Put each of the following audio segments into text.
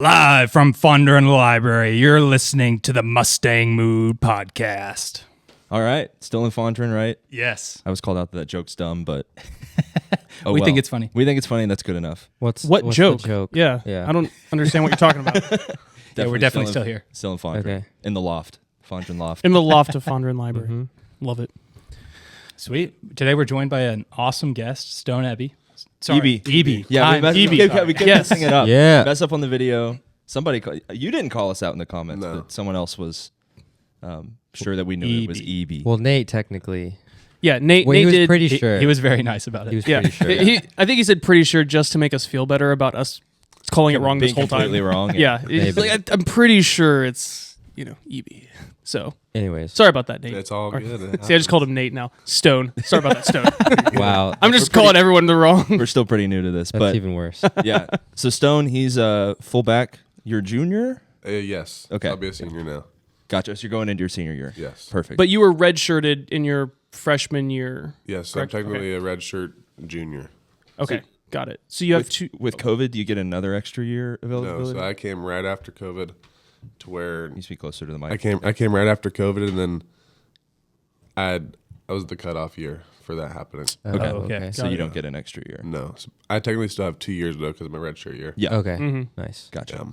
Live from Thunder in the Library, you're listening to the Mustang Mood Podcast. All right. Still in Fondren, right? Yes. I was called out that joke's dumb, but... We think it's funny. We think it's funny, and that's good enough. What's joke? the joke? Yeah. Yeah. I don't understand what you're talking about. Yeah, we're definitely still here. Still in Fondren. Okay. In the loft. Fondren loft. In the loft of Fondren Library. Mm-hmm. Love it. Sweet. Today we're joined by an awesome guest, Stone Eby. Sorry, Eby. Yeah, we kept Yes. messing it up. Yeah. Mess up on the video. You didn't call us out in the comments, No. but someone else was sure that we knew it was Eby. Well, Nate technically. Yeah, Nate Well, he was did. pretty sure. He was very nice about it. He was Yeah, pretty sure. I think he said pretty sure just to make us feel better about us calling it wrong this Being whole time. completely wrong. Yeah, it's Maybe. like, I'm pretty sure it's EB. So Anyways. sorry about that, Nate. It's all Or- good. See, I just called him Nate now. Stone. Sorry about that, Stone. Wow. I'm just calling everyone the wrong. We're still pretty new to this, That's but even worse. yeah. So Stone, he's a fullback. You're a junior? Yes. Okay. I'll be a senior now. Gotcha. So you're going into your senior year. Yes. Perfect. But you were redshirted in your freshman year. Yes. Correct? I'm technically a redshirt junior. Okay, got it. So you have two. with COVID, do you get another extra year of No, eligibility? so I came right after COVID to where You speak closer to the mic. I came right after COVID, and then I was the cutoff year for that happening. Okay. okay. So Got you it. don't get an extra year. No, so I technically still have 2 years though because of my redshirt year. Yeah. Okay. Mm-hmm. Nice. Gotcha.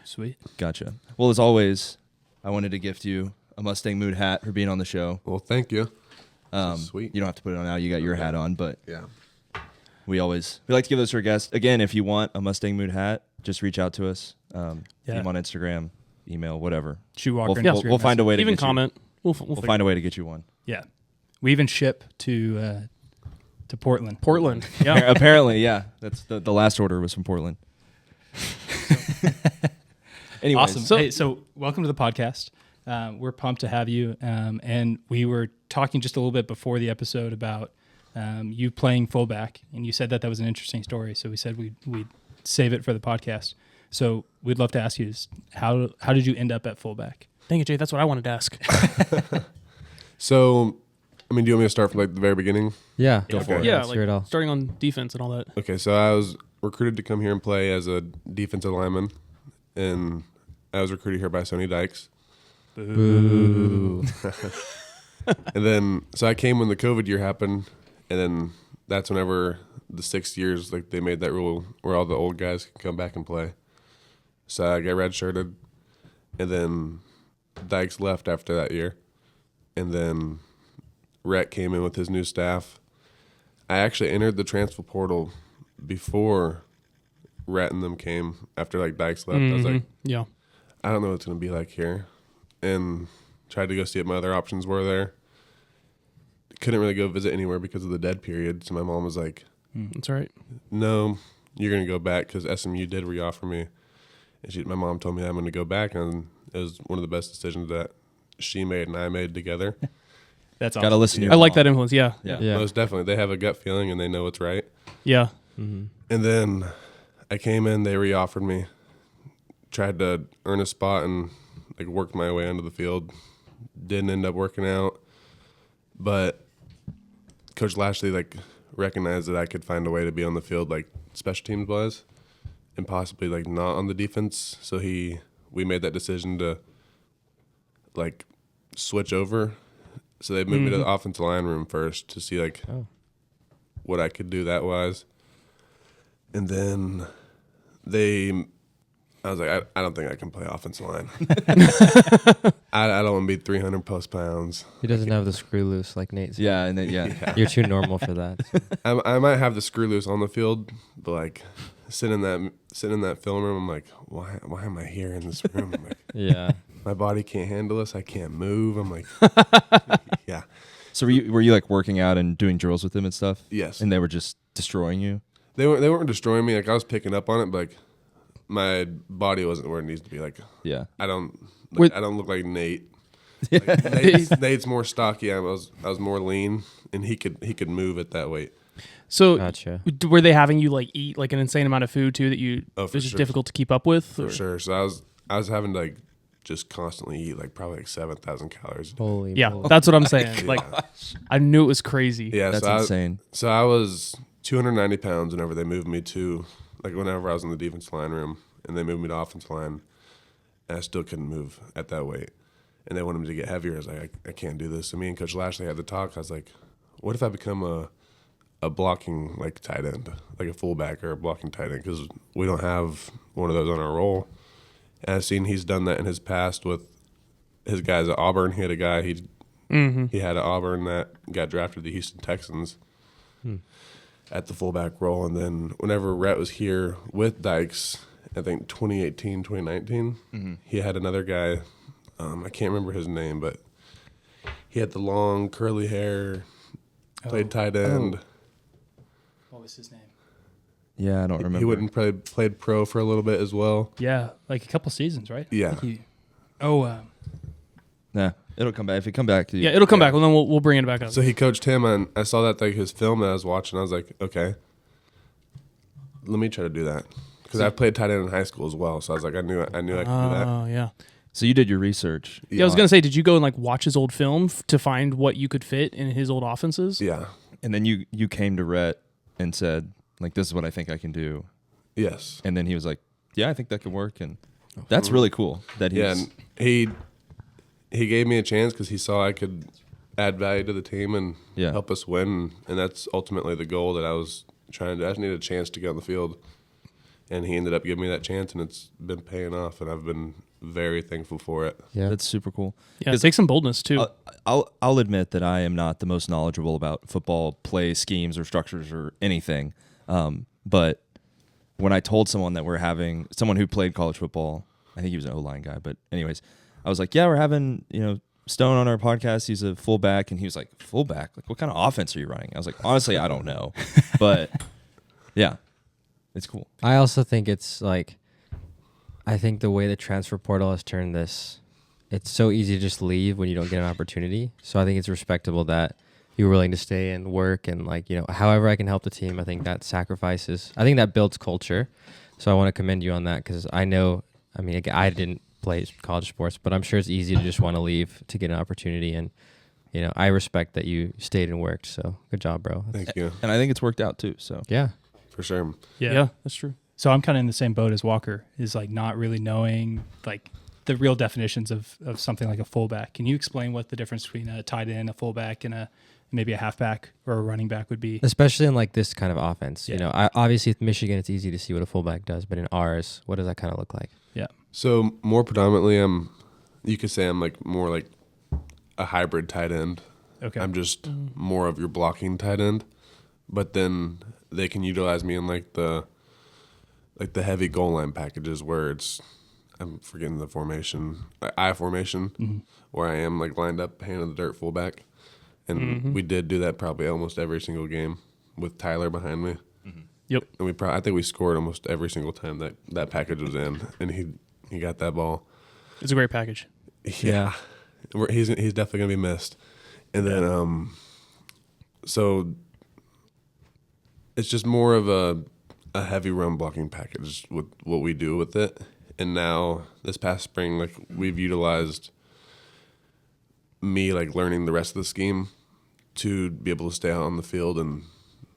Sweet. Gotcha. Well, as always, I wanted to gift you a Mustang Mood hat for being on the show. Well, thank you. Sweet. You don't have to put it on now. You got your hat on, but Yeah. we like to give those to our guests. Again, if you want a Mustang Mood hat, just reach out to us. Yeah. DM on Instagram, email, whatever. Shoewalker. We'll find a way to Even get comment. We'll We'll figure- find a way to get you one. Yeah. We even ship to Portland. Portland. Yeah. Apparently, yeah. That's the last order was from Portland. Anyways, Awesome. So welcome to the podcast. We're pumped to have you. And we were talking just a little bit before the episode about you playing fullback, and you said that was an interesting story. So we said we'd save it for the podcast. So we'd love to ask you, how did you end up at fullback? Dang it, Jay. That's what I wanted to ask. So, do you want me to start from like the very beginning? Yeah. Go for it. Yeah, Let's hear it all. starting on defense and all that. Okay, so I was recruited to come here and play as a defensive lineman, and I was recruited here by Sonny Dykes. Boo. And then, so I came when the COVID year happened, and then that's whenever the 6 years, like they made that rule where all the old guys can come back and play. So I got redshirted, and then Dykes left after that year, and then Rhett came in with his new staff. I actually entered the transfer portal before Rhett and them came after like Dykes left. I was like, Yeah. I don't know what it's going to be like here. And tried to go see what my other options were there. Couldn't really go visit anywhere because of the dead period. So my mom was like, That's right. no, you're going to go back because SMU did reoffer me. And my mom told me I'm going to go back. And it was one of the best decisions that she made and I made together. That's awesome. gotta listen to your I like mom. that influence. Yeah. Yeah. Most definitely. They have a gut feeling and they know what's right. Yeah. Mm-hmm. And then I came in, they reoffered me. Tried to earn a spot and like worked my way onto the field. Didn't end up working out. But Coach Lashley like recognized that I could find a way to be on the field like special teams was and possibly like not on the defense. So we made that decision to like switch over. So they moved me to the offensive line room first to see like what I could do that wise. And then I was like, I don't think I can play offensive line. I don't want to be 300 plus pounds. He doesn't have the screw loose like Nate's. Yeah, and then You're too normal for that. so. I might have the screw loose on the field, but like sitting in that film room, I'm like, why am I here in this room? I'm like, Yeah. my body can't handle this. I can't move. I'm like, yeah. So were you like working out and doing drills with them and stuff? Yes. And they were just destroying you? They weren't destroying me. Like I was picking up on it, but like my body wasn't where it needs to be. Like Yeah. I don't look like Nate. Like, Nate's more stocky. I was more lean, and he could move at that weight. So Gotcha. were they having you like eat like an insane amount of food too that you Oh, it for was just sure. difficult to keep up with? For or- sure. So I was having to like just constantly eat like probably like 7,000 calories a day. Holy Yeah, moly. that's what I'm saying. Like I knew it was crazy. Yeah, That's so insane. I was 290 pounds whenever they moved me to like whenever I was in the defense line room, and they moved me to offensive line, and I still couldn't move at that weight. And they wanted me to get heavier. I was like, I can't do this. So me and Coach Lashley had the talk. I was like, what if I become a blocking like tight end, like a fullback or a blocking tight end, because we don't have one of those on our roll. And I've seen he's done that in his past with his guys at Auburn. He had a guy he had at Auburn that got drafted to the Houston Texans at the fullback role. And then whenever Rhett was here with Dykes, I think 2018, 2019, he had another guy. I can't remember his name, but he had the long curly hair, played tight end. What was his name? Yeah, I don't remember. He went and played pro for a little bit as well. Yeah, like a couple seasons, right? Yeah. Nah, it'll come back. If it come back, Yeah, it'll come back. Well, then we'll bring it back up. So he coached him, and I saw that like his film that I was watching. I was like, okay, let me try to do that, because I played tight end in high school as well. So I was like, I knew I could do that. Oh, yeah. So you did your research. Yeah, I was going to say, did you go and like watch his old film to find what you could fit in his old offenses? Yeah. And then you came to Rhett and said, like, this is what I think I can do. Yes. And then he was like, yeah, I think that could work. And that's really cool that he's... Yeah, and he gave me a chance because he saw I could add value to the team and help us win. And that's ultimately the goal that I was trying to do. I just needed a chance to get on the field. And he ended up giving me that chance, and it's been paying off, and I've been very thankful for it. Yeah, that's super cool. Yeah, it takes some boldness too. I'll admit that I am not the most knowledgeable about football play schemes or structures or anything. But when I told someone that we're having someone who played college football, I think he was an O-line guy, but anyways, I was like, yeah, we're having, Stone on our podcast. He's a fullback, and he was like, fullback? Like, what kind of offense are you running? I was like, honestly, I don't know. But yeah, it's cool. I also think it's like, I think the way the transfer portal has turned this, it's so easy to just leave when you don't get an opportunity. So I think it's respectable that you're willing to stay and work and however I can help the team. I think that sacrifices. I think that builds culture. So I want to commend you on that, because I know, I didn't play college sports, but I'm sure it's easy to just want to leave to get an opportunity. And, I respect that you stayed and worked. So good job, bro. Thank you. And I think it's worked out too. So yeah, for sure. Yeah, that's true. So I'm kind of in the same boat as Walker, is like not really knowing like the real definitions of something like a fullback. Can you explain what the difference between a tight end, a fullback, and maybe a halfback or a running back would be? Especially in like this kind of offense. Yeah. Obviously with Michigan, it's easy to see what a fullback does, but in ours, what does that kind of look like? Yeah. So more predominantly, you could say I'm like more like a hybrid tight end. Okay. I'm just more of your blocking tight end, but then they can utilize me in like the heavy goal line packages where I'm forgetting the formation, I formation, where I am like lined up, hand in the dirt fullback. And we did do that probably almost every single game with Tyler behind me. Yep. And I think we scored almost every single time that package was in, and he got that ball. It's a great package. Yeah. He's definitely going to be missed. And then, so it's just more of a heavy run blocking package with what we do with it. And now this past spring, like we've utilized me like learning the rest of the scheme to be able to stay out on the field and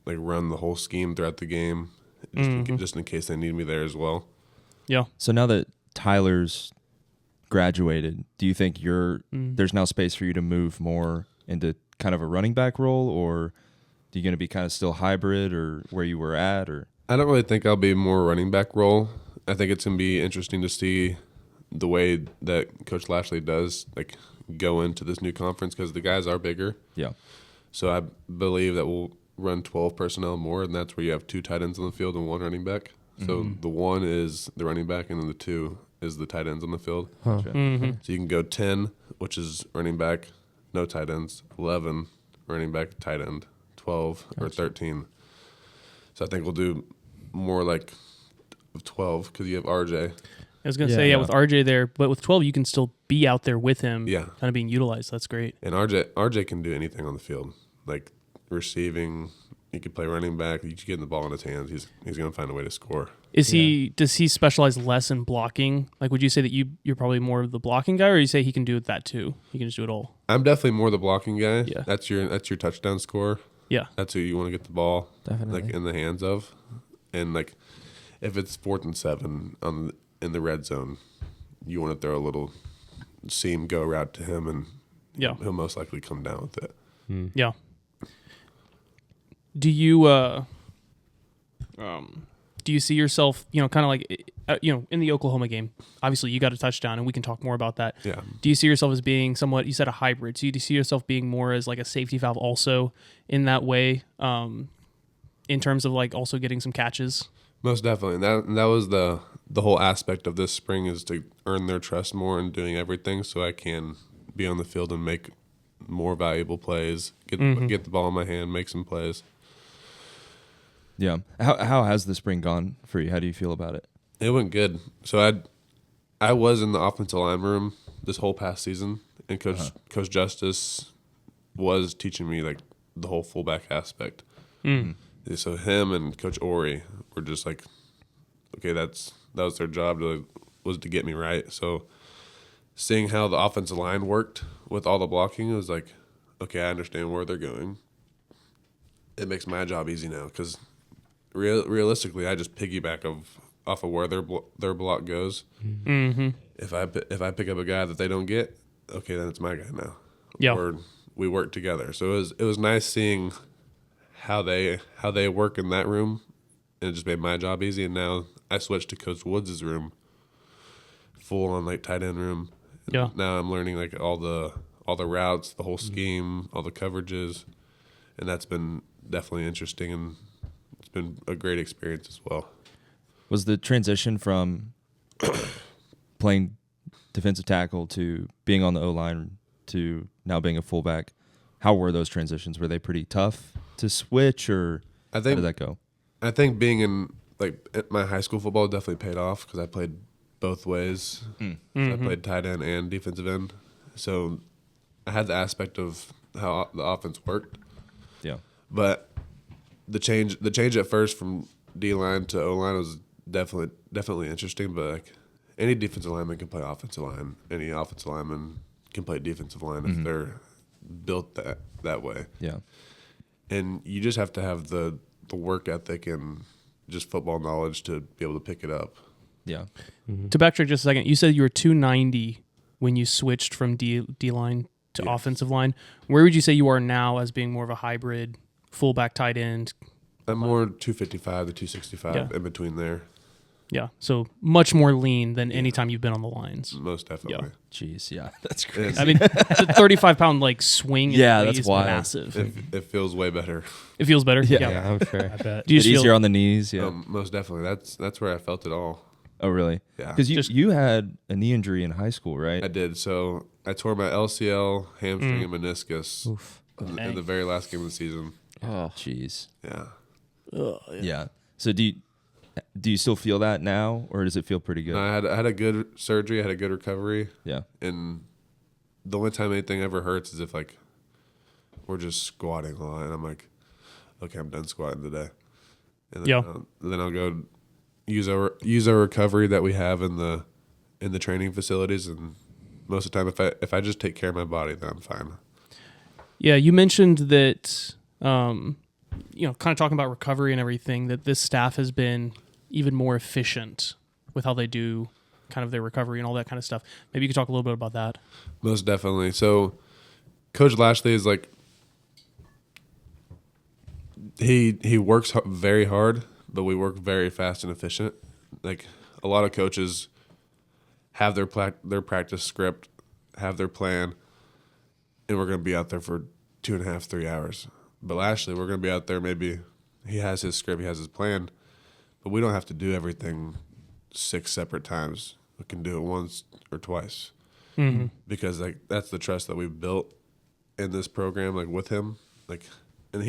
like run the whole scheme throughout the game, just in case they need me there as well. Yeah. So now that Tyler's graduated, do you think there's now space for you to move more into kind of a running back role, or are you going to be kind of still hybrid or where you were at? Or I don't really think I'll be more running back role. I think it's going to be interesting to see the way that Coach Lashley does like go into this new conference, because the guys are bigger. Yeah. So I believe that we'll run 12 personnel more, and that's where you have 2 tight ends on the field and 1 running back. So the 1 is the running back, and then the 2 is the tight ends on the field. Huh. So you can go 10, which is running back, no tight ends, 11, running back, tight end, 12, or 13. So I think we'll do more like 12 because you have RJ. I was going to say, with RJ there, but with 12, you can still be out there with him, Yeah. kind of being utilized. That's great. And RJ can do anything on the field, like receiving. He could play running back. You could get the ball in his hands. He's going to find a way to score. Does he specialize less in blocking? Like, would you say that you're probably more of the blocking guy, or you say he can do that too? He can just do it all. I'm definitely more the blocking guy. Yeah. That's your touchdown score. Yeah. That's who you want to get the ball Definitely. like in the hands of. And like if it's 4th and 7 in the red zone, you want to throw a little seam go route to him, and Yeah. he'll most likely come down with it. Yeah. Do you see yourself, kind of like, in the Oklahoma game? Obviously, you got a touchdown, and we can talk more about that. Yeah. Do you see yourself as being somewhat? You said a hybrid. So do you see yourself being more as like a safety valve, also in that way, in terms of like also getting some catches? Most definitely. And that was the whole aspect of this spring, is to earn their trust more in doing everything, so I can be on the field and make more valuable plays, get the ball in my hand, make some plays. Yeah. How has the spring gone for you? How do you feel about it? It went good. So I was in the offensive line room this whole past season, and Coach Justice was teaching me like the whole fullback aspect. So him and Coach Ori were just like, okay, that was their job was to get me right. So seeing how the offensive line worked with all the blocking, it was like, okay, I understand where they're going. It makes my job easy now, because realistically, I just piggyback off of where their block goes. Mm-hmm. If I pick up a guy that they don't get, okay, then it's my guy now. Yeah. Or we work together. So it was nice seeing how they work in that room, and it just made my job easy. And now I switched to Coach Woods' room, full on like tight end room. Yeah. Now I'm learning like all the routes, the whole scheme, all the coverages, and that's been definitely interesting, and it's been a great experience as well. Was the transition from playing defensive tackle to being on the O-line to now being a fullback, how were those transitions? Were they pretty tough to switch, or how did that go? I think being in my high school football definitely paid off, because I played both ways. So I played tight end and defensive end. So I had the aspect of how the offense worked. Yeah. But the change at first from D-line to O-line was definitely interesting. But like, any defensive lineman can play offensive line. Any offensive lineman can play defensive line if they're built that way. Yeah. And you just have to have the work ethic and just football knowledge to be able to pick it up. Yeah. To backtrack just a second, you said you were 290 when you switched from D-line to offensive line. Where would you say you are now as being more of a hybrid fullback tight end? I'm more 255 to 265 in between there. Yeah, so much more lean than any time you've been on the lines. Most definitely. Jeez, yeah, that's crazy. I mean, it's a 35-pound like swing. Yeah, that's wild. Massive. It feels way better. It feels better. Yeah, I'm sure. I bet. Do you It's just easier feel, on the knees. Yeah. Most definitely. That's where I felt it all. Oh, really? Yeah. Because you had a knee injury in high school, right? I did. So I tore my LCL, hamstring, and meniscus in the very last game of the season. Oh, jeez. Yeah. Yeah. So do you still feel that now, or does it feel pretty good? No, I had a good surgery. I had a good recovery. Yeah. And the only time anything ever hurts is if like we're just squatting a lot, and I'm like, okay, I'm done squatting today. And then I'll go use our recovery that we have in the training facilities, and most of the time, if I just take care of my body, then I'm fine. Yeah, you mentioned that, kind of talking about recovery and everything, that this staff has been even more efficient with how they do kind of their recovery and all that kind of stuff. Maybe you could talk a little bit about that. Most definitely. So Coach Lashley is like, he works very hard, but we work very fast and efficient. Like, a lot of coaches have their practice script, have their plan, and we're going to be out there for 2.5, 3 hours. But Lashley, we're going to be out there, maybe he has his script, he has his plan, but we don't have to do everything 6 separate times. We can do it once or twice. Mm-hmm. Because like that's the trust that we've built in this program, like with him. Like, and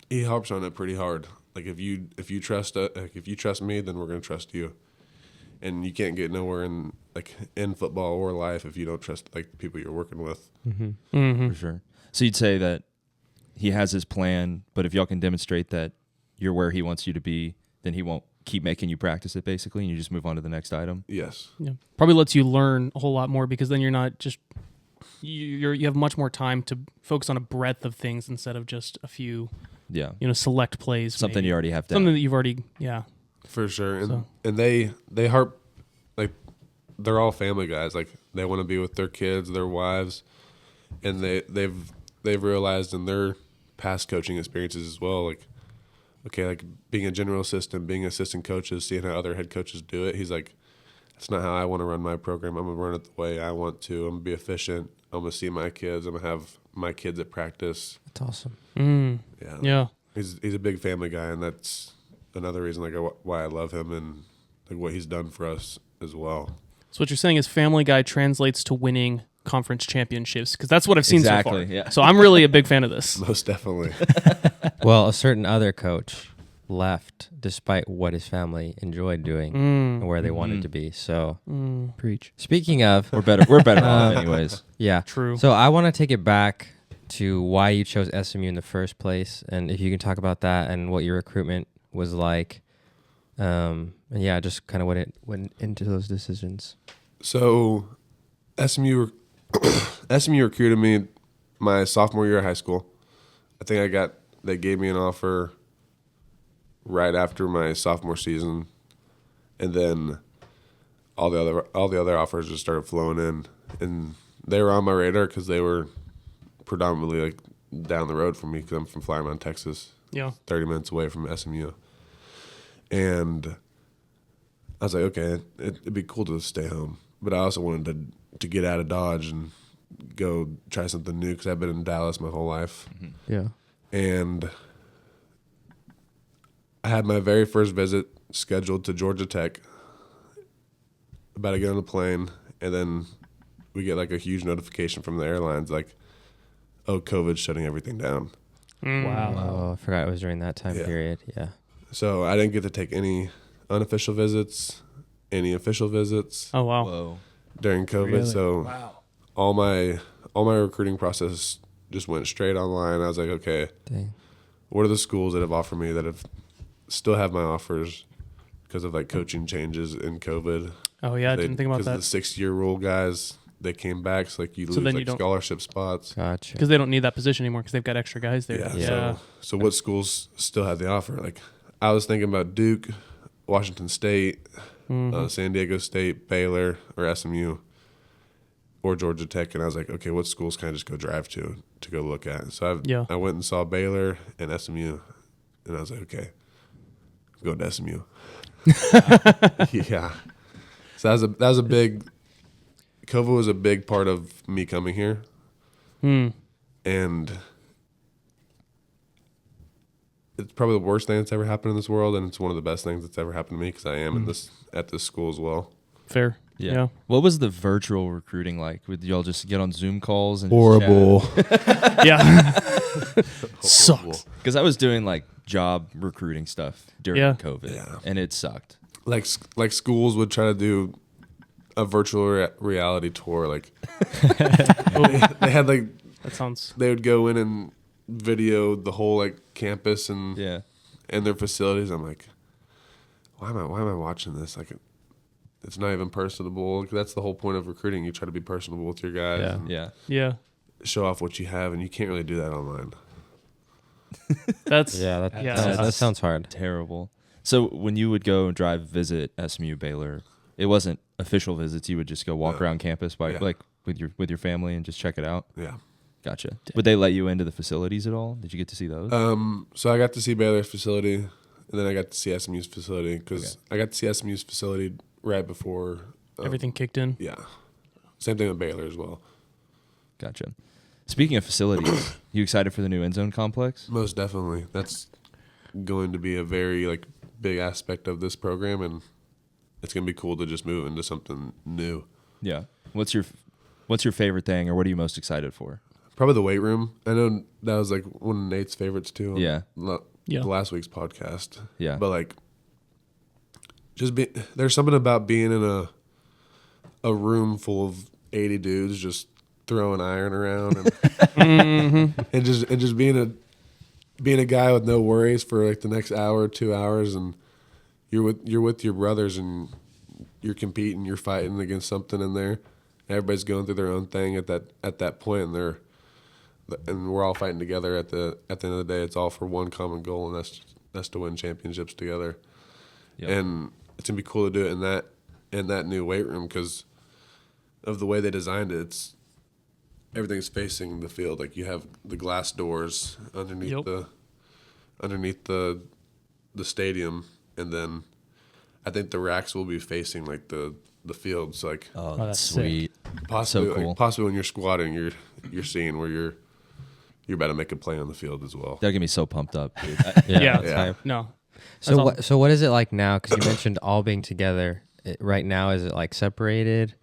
he harps on it pretty hard. Like, if you trust me, then we're going to trust you. And you can't get nowhere in football or life if you don't trust like the people you're working with. Mm-hmm. Mm-hmm. For sure. So you'd say that he has his plan, but if y'all can demonstrate that you're where he wants you to be, then he won't keep making you practice it, basically, and you just move on to the next item. Yes. Yeah. Probably lets you learn a whole lot more, because then you're not just you have much more time to focus on a breadth of things instead of just a few Yeah. select plays. Something maybe. you already have to. Something that you've already For sure. And So- and they harp, like, they're all family guys. Like, they want to be with their kids, their wives, and they've realized in their past coaching experiences as well, like, okay, like being a general assistant, being assistant coaches, seeing how other head coaches do it. He's like, that's not how I want to run my program. I'm gonna run it the way I want to. I'm gonna be efficient. I'm gonna see my kids. I'm gonna have my kids at practice. That's awesome. Yeah. Yeah. He's a big family guy, and that's another reason like why I love him and like what he's done for us as well. So what you're saying is Family Guy translates to winning conference championships, because that's what I've seen Exactly, so far. yeah. So I'm really a big fan of this. Most definitely. Well, a certain other coach left despite what his family enjoyed doing and where they wanted to be. So, Preach. speaking of, We're better off anyways. yeah. True. So I want to take it back to why you chose SMU in the first place, and if you can talk about that and what your recruitment was like, and yeah, just kind of what it went into those decisions. So SMU recruited me my sophomore year of high school. I think they gave me an offer right after my sophomore season, and then all the other offers just started flowing in, and they were on my radar because they were predominantly like down the road from me because I'm from Flower Mound, Texas, Yeah. 30 minutes away from SMU, and I was like, okay, it'd be cool to stay home, but I also wanted to get out of Dodge and go try something new because I've been in Dallas my whole life. Yeah. And I had my very first visit scheduled to Georgia Tech. About to get on a plane, and then we get like a huge notification from the airlines like, oh, COVID's shutting everything down. Wow. Oh, I forgot it was during that time Yeah. period. Yeah. So I didn't get to take any unofficial visits, any official visits Oh, wow. Whoa. during COVID. Really? So Wow. all my recruiting process just went straight online. I was like, okay, Dang. what are the schools that have offered me that still have my offers because of like coaching changes in COVID? Oh, yeah. I didn't think about Because that. the 6-year rule guys, they came back, so like you So lose then you like don't- scholarship spots. Gotcha. Because they don't need that position anymore because they've got extra guys there. Yeah. Yeah. So what schools still have the offer? Like I was thinking about Duke, Washington State, San Diego State, Baylor, or SMU, or Georgia Tech, and I was like, okay, what schools can I just go drive to go look at? So I went and saw Baylor and SMU, and I was like, okay, I'm going to SMU. Yeah. So that was a big. COVID was a big part of me coming here, and it's probably the worst thing that's ever happened in this world, and it's one of the best things that's ever happened to me because I am at this school as well. Fair. Yeah. Yeah. What was the virtual recruiting like? Would y'all just get on Zoom calls and Horrible. Yeah. Sucks. Because I was doing like job recruiting stuff during Yeah. COVID, Yeah. and it sucked. Like schools would try to do a virtual reality tour. Like they had like That sounds. they would go in and video the whole like campus and Yeah. their facilities. I'm like, why am I watching this? Like, it's not even personable. That's the whole point of recruiting. You try to be personable with your guys. Yeah. And Yeah. Yeah. show off what you have, and you can't really do that online. That's. Yeah. Yeah. That sounds hard. Terrible. So when you would go and drive visit SMU Baylor, it wasn't official visits. You would just go walk No. around campus by Yeah. like with your family and just check it out. Yeah. Gotcha. Would they let you into the facilities at all? Did you get to see those? So I got to see Baylor's facility, and then I got to see SMU's facility because I got to see SMU's facility right before Everything kicked in. Yeah. Same thing with Baylor as well. Gotcha. Speaking of facilities, you excited for the new end zone complex? Most definitely. That's going to be a very like big aspect of this program, and it's going to be cool to just move into something new. Yeah. What's your favorite thing, or what are you most excited for? Probably the weight room. I know that was like one of Nate's favorites too. Yeah. Yeah. The last week's podcast. Yeah. But like, there's something about being in a room full of 80 dudes just throwing iron around and just being a guy with no worries for like the next hour, 2 hours, and you're with your brothers and you're competing, you're fighting against something in there. Everybody's going through their own thing at that point, and we're all fighting together at the end of the day. It's all for one common goal, and that's to win championships together. Yep. and it's gonna be cool to do it in that new weight room because of the way they designed it. Everything's facing the field. Like you have the glass doors underneath the stadium, and then I think the racks will be facing like the field. So like Oh, that's that's sick. sweet. possibly so cool. like, possibly when you're squatting, you're seeing where you're about to make a play on the field as well. That'll get me so pumped up, dude. Yeah. that's Yeah. hype. No. So That's what? So what is it like now? Because you mentioned all being together. Right now, is it like separated,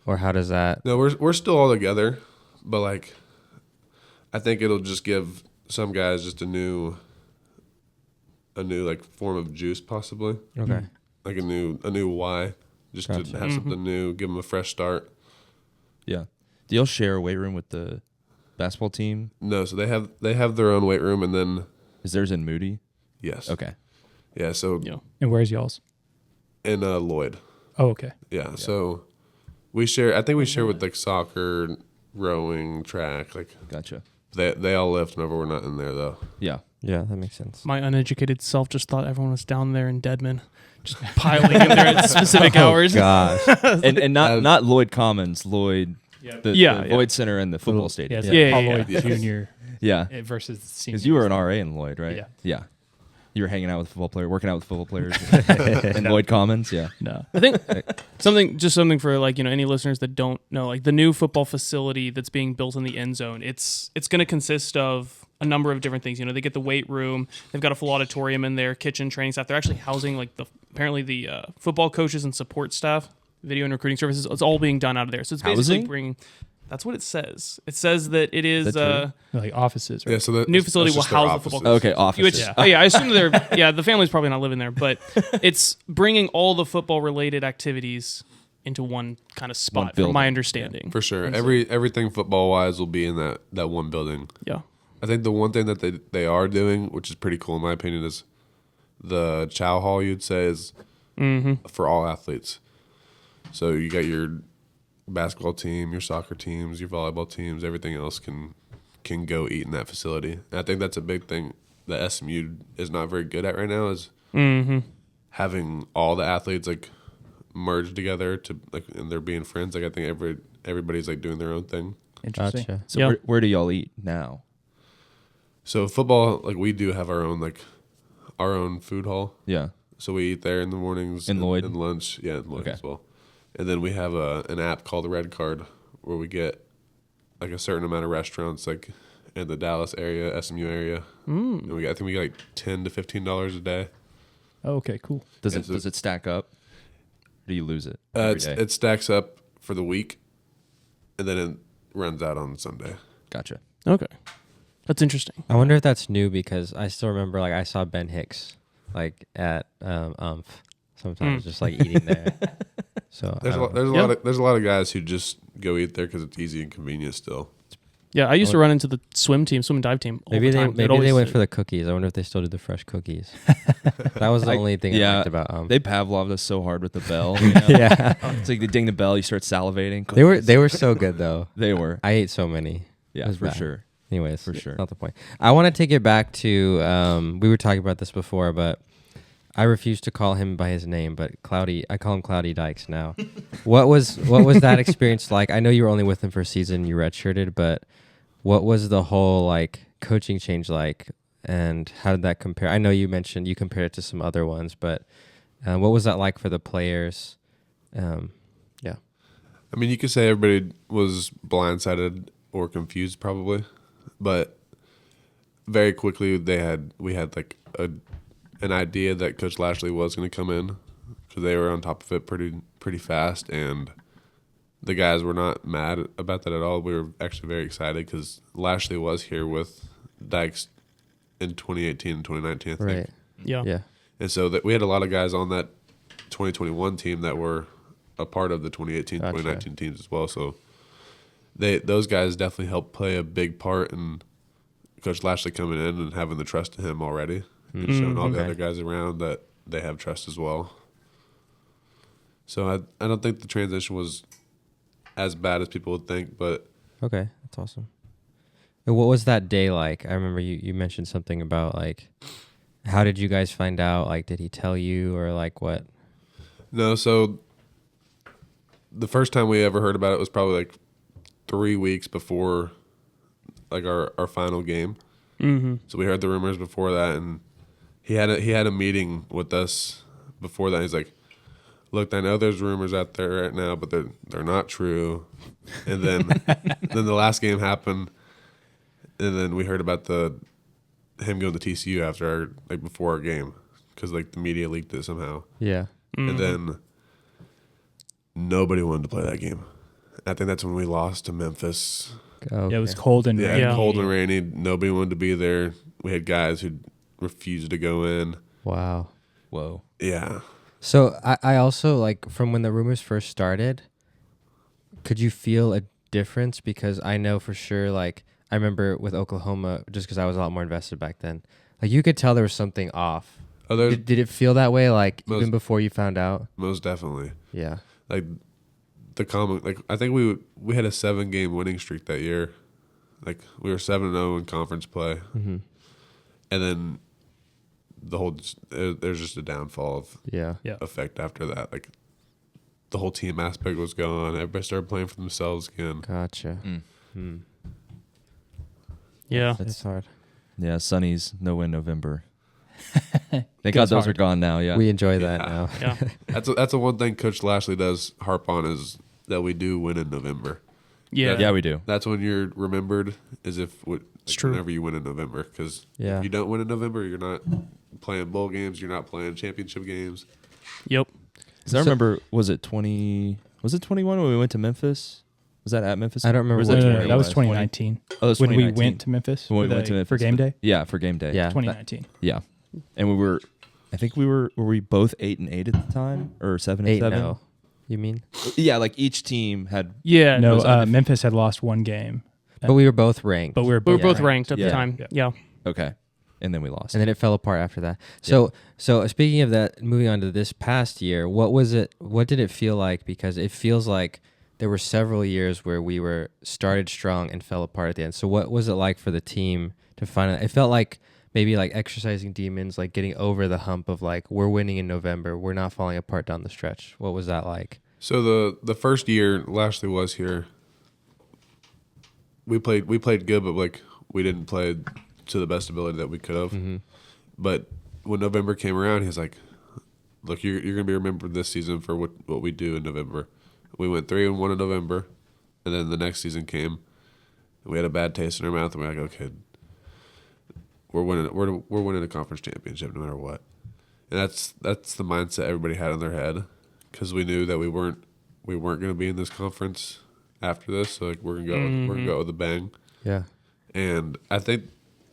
or how does that? No, we're still all together, but like I think it'll just give some guys just a new like form of juice possibly. Okay. Like a new why, just Gotcha. to have something new, give them a fresh start. Yeah. Do y'all share a weight room with the basketball team? No, so they have their own weight room, and then Is theirs in Moody? yes, Okay. yeah. So Yeah. And where's y'all's? in Lloyd, Oh, okay. yeah. So we share. I think we share with like soccer, rowing, track. Like Gotcha. they all lift whenever we're not in there though. Yeah. Yeah, that makes sense. My uneducated self just thought everyone was down there in Deadman, just piling in there at specific hours. Gosh. And not Lloyd Commons, Lloyd the Yeah. Lloyd Center and the football Yeah, stadium. it's Yeah, Paul yeah, Lloyd yeah. Jr. Yeah. Versus senior. Because you were an RA in Lloyd, right? Yeah. Yeah. You were hanging out with football players, working out with football players in Lloyd Commons. Yeah. No. I think something for like, any listeners that don't know, like the new football facility that's being built in the end zone, it's going to consist of a number of different things. They get the weight room, they've got a full auditorium in there, kitchen, training staff. They're actually housing like apparently the football coaches and support staff, video and recruiting services. It's all being done out of there. So it's basically Housing? bringing. That's what it says. It says that it is That Like offices, right? Yeah. So the new facility will that's just their house the football offices. Okay. Offices. which, Yeah. I assume the family's probably not living there, but it's bringing all the football related activities into one kind of spot, from building. my understanding. For sure. Everything football wise will be in that one building. Yeah. I think the one thing that they are doing, which is pretty cool in my opinion, is the chow hall. You'd say is for all athletes. So you got your basketball team, your soccer teams, your volleyball teams. Everything else can go eat in that facility. And I think that's a big thing that SMU is not very good at right now. Is having all the athletes like merged together to like, and they're being friends. Like I think everybody's like doing their own thing. Interesting. Gotcha. So Yeah. where do y'all eat now? So football, like we do have our own food hall. Yeah. So we eat there in the mornings. In Lloyd? And lunch. Yeah, in Lloyd Okay. as well. And then we have an app called the Red Card where we get like a certain amount of restaurants like in the Dallas area, SMU area. And I think we get like $10 to $15 a day. Oh, okay, cool. Does Yeah, it so- does it stack up? Or do you lose it every day? It stacks up for the week, and then it runs out on Sunday. Gotcha. Okay. That's interesting. I wonder if that's new because I still remember like I saw Ben Hicks like at sometimes just like eating there. So There's I a lot, don't know. there's a lot of guys who just go eat there because it's easy and convenient still. Yeah, I used to run into the swim and dive team. All Maybe the they time. maybe they went for the cookies. I wonder if they still do the fresh cookies. That was the only thing I yeah, liked about They Pavloved us so hard with the bell. You know? yeah. It's like they ding the bell, you start salivating. They were so good though. They were. I ate so many. It Yeah, was for bad. sure. Anyways, For sure. not the point. I want to take it back to we were talking about this before, but I refuse to call him by his name, but I call him Cloudy Dykes now. What was that experience like? I know you were only with him for a season, you redshirted, but what was the whole like coaching change like, and how did that compare? I know you mentioned you compared it to some other ones, but what was that like for the players? Yeah. I mean, you could say everybody was blindsided or confused probably, but very quickly we had like an idea that Coach Lashley was going to come in because they were on top of it pretty fast, and the guys were not mad about that at all. We were actually very excited because Lashley was here with Dykes in 2018 and 2019, I think. Right. Yeah. Yeah. And so that we had a lot of guys on that 2021 team that were a part of the 2018, Gotcha. 2019 teams as well. So those guys definitely helped play a big part in Coach Lashley coming in and having the trust in him already, and showing all the okay. other guys around that they have trust as well. So I don't think the transition was as bad as people would think, but Okay, that's awesome. And what was that day like? I remember you mentioned something about like How did you guys find out? Like, did he tell you or like what? No, so the first time we ever heard about it was probably like 3 weeks before like our final game. Mm-hmm. So we heard the rumors before that, and he had a meeting with us before that. He's like, "Look, I know there's rumors out there right now, but they're not true." And then then the last game happened, and then we heard about him going to TCU after before our game because like the media leaked it somehow. Yeah. And then nobody wanted to play that game. I think that's when we lost to Memphis. Okay. Yeah, it was cold and rainy. Yeah. Cold and rainy. Nobody wanted to be there. We had guys who refused to go in. Wow. Whoa. Yeah. So I also like from when the rumors first started, could you feel a difference? Because I know for sure, like I remember with Oklahoma, just because I was a lot more invested back then, like you could tell there was something off. Oh, there's Did it feel that way? Like Most- even before you found out? most definitely. Yeah. Like the common, like I think we had a 7-game winning streak that year. Like we were 7-0 in conference play, Mm-hmm. and then the whole there's just a downfall of Yeah. Yeah. effect after that. Like the whole team aspect was gone. Everybody started playing for themselves again. Gotcha. Mm. Hmm. Yeah. That's hard. Yeah, Sonny's no win November. Thank Goes God those hard. are gone now. Yeah. We enjoy that Yeah. now. Yeah. That's a one thing Coach Lashley does harp on is that we do win in November. Yeah. Yeah, we do. That's when you're remembered, as if It's true. whenever you win in November. Because Yeah. if you don't win in November, you're not playing bowl games. You're not playing championship games. Yep. 'Cause I remember, was it 21 when we went to Memphis? Was that at Memphis? I don't remember Or was which that one No, it that was was. 2019. Oh, it was When we 2019. went to Memphis. When we for went to the- Memphis for game day. Yeah, for game day. Yeah. 2019. Yeah. And we were, I think were we both 8-8 at the time or 7-7? 8-0. You mean? Yeah, like each team had. Yeah. No, was Memphis had lost one game, But we were both ranked. but we were We were both both ranked at Yeah. the time. Yeah. Yeah. Okay. And then we lost. And then it fell apart after that. So speaking of that, moving on to this past year, what was it? What did it feel like? Because it feels like there were several years where we were started strong and fell apart at the end. So what was it like for the team to finally? It felt like maybe like exercising demons, like getting over the hump of like we're winning in November, we're not falling apart down the stretch. What was that like? So the first year Lashley was here, we played good, but like we didn't play to the best ability that we could have. Mm-hmm. But when November came around, he was like, "Look, you're gonna be remembered this season for what we do in November." We went 3-1 in November, and then the next season came, and we had a bad taste in our mouth, and we're like, "Okay, we're winning a conference championship no matter what." And that's the mindset everybody had in their head, because we knew that we weren't going to be in this conference after this. So like we're gonna go with a bang. Yeah. And I think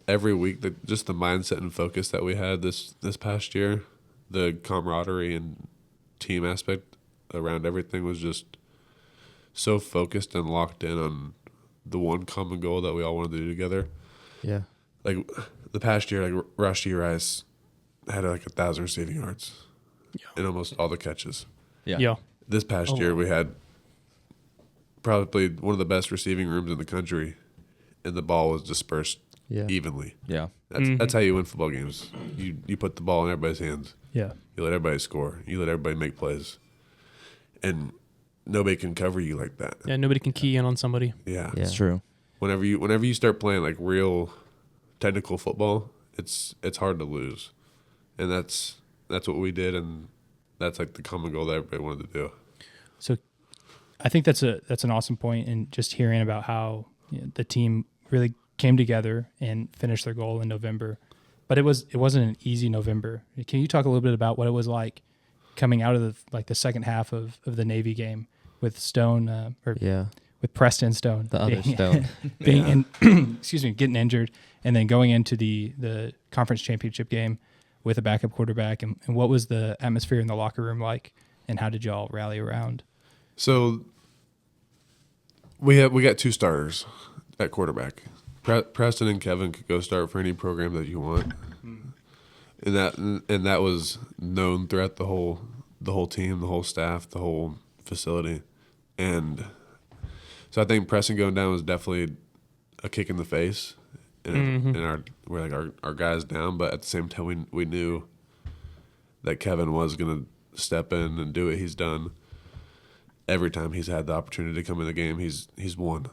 every week, just the mindset and focus that we had this past year, the camaraderie and team aspect around everything was just so focused and locked in on the one common goal that we all wanted to do together. Yeah. Like the past year, like Rashi Rice had like 1,000 receiving yards in almost all the catches. Yeah. Yeah. This past year, we had probably one of the best receiving rooms in the country, and the ball was dispersed Yeah. evenly. Yeah. That's how you win football games. You put the ball in everybody's hands. Yeah. You let everybody score. You let everybody make plays, and nobody can cover you like that. Yeah. Nobody can key in on somebody. Yeah. Yeah. It's true. Whenever you start playing like real technical football, it's hard to lose, and that's what we did, and that's like the common goal that everybody wanted to do. So I think that's an awesome point, and just hearing about how the team really came together and finished their goal in November. But it wasn't an easy November. Can you talk a little bit about what it was like coming out of the second half of the Navy game with Stone Yeah. with Preston Stone, The other Stone. being in, excuse me, getting injured, and then going into the conference championship game with a backup quarterback, and what was the atmosphere in the locker room like, and how did y'all rally around? So we got 2 starters at quarterback. Preston and Kevin could go start for any program that you want, and that was known throughout the whole team, the whole staff, the whole facility, and so I think Preston going down was definitely a kick in the face, and we're like our guys down, but at the same time we knew that Kevin was gonna step in and do what he's done. Every time he's had the opportunity to come in the game, he's won.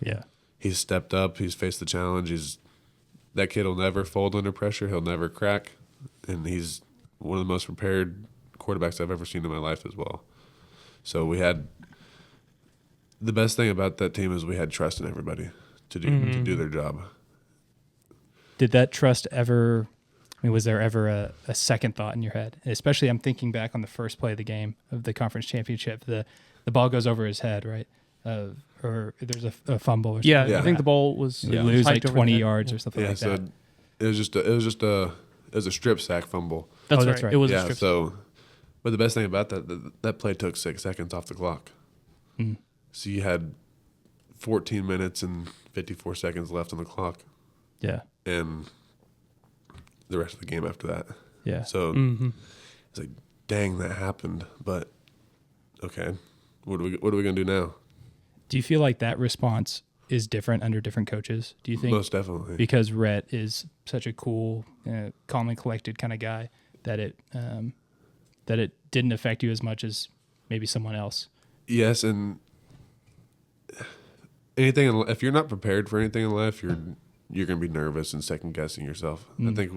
Yeah. He's stepped up. He's faced the challenge. That kid will never fold under pressure. He'll never crack, and he's one of the most prepared quarterbacks I've ever seen in my life as well. So we had the best thing about that team is we had trust in everybody to do their job. Did that trust ever? I mean, was there ever a second thought in your head? Especially, I'm thinking back on the first play of the game of the conference championship. The ball goes over his head, right? Or there's a fumble. Or something. Yeah, Yeah. I think the ball was We lose like hiked over 20 the head. yards or something Yeah, like so that. it was a strip sack fumble. That's Oh, right. that's right. It was a Yeah, strip. so but the best thing about that play took 6 seconds off the clock. Mm. So you had 14 minutes and 54 seconds left on the clock, Yeah. and the rest of the game after that. Yeah. So it's like, dang, that happened. But okay, what are we gonna do now? Do you feel like that response is different under different coaches? Do you think Most definitely. because Rhett is such a cool, calm and collected kind of guy that it didn't affect you as much as maybe someone else? Yes, and if you're not prepared for anything in life, you're gonna be nervous and second guessing yourself. I think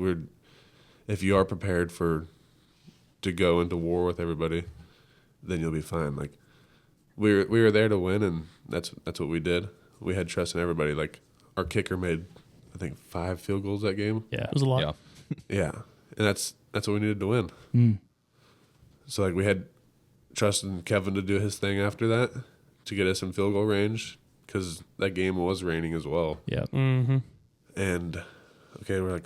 if you are prepared to go into war with everybody, then you'll be fine. Like we were there to win, and that's what we did. We had trust in everybody. Like our kicker made, I think, 5 field goals that game. Yeah. It was a lot. Yeah. Yeah, and that's what we needed to win. Mm. So like we had trust in Kevin to do his thing after that to get us in field goal range, because that game was raining as well. Yeah. Mm-hmm. And okay, we're like,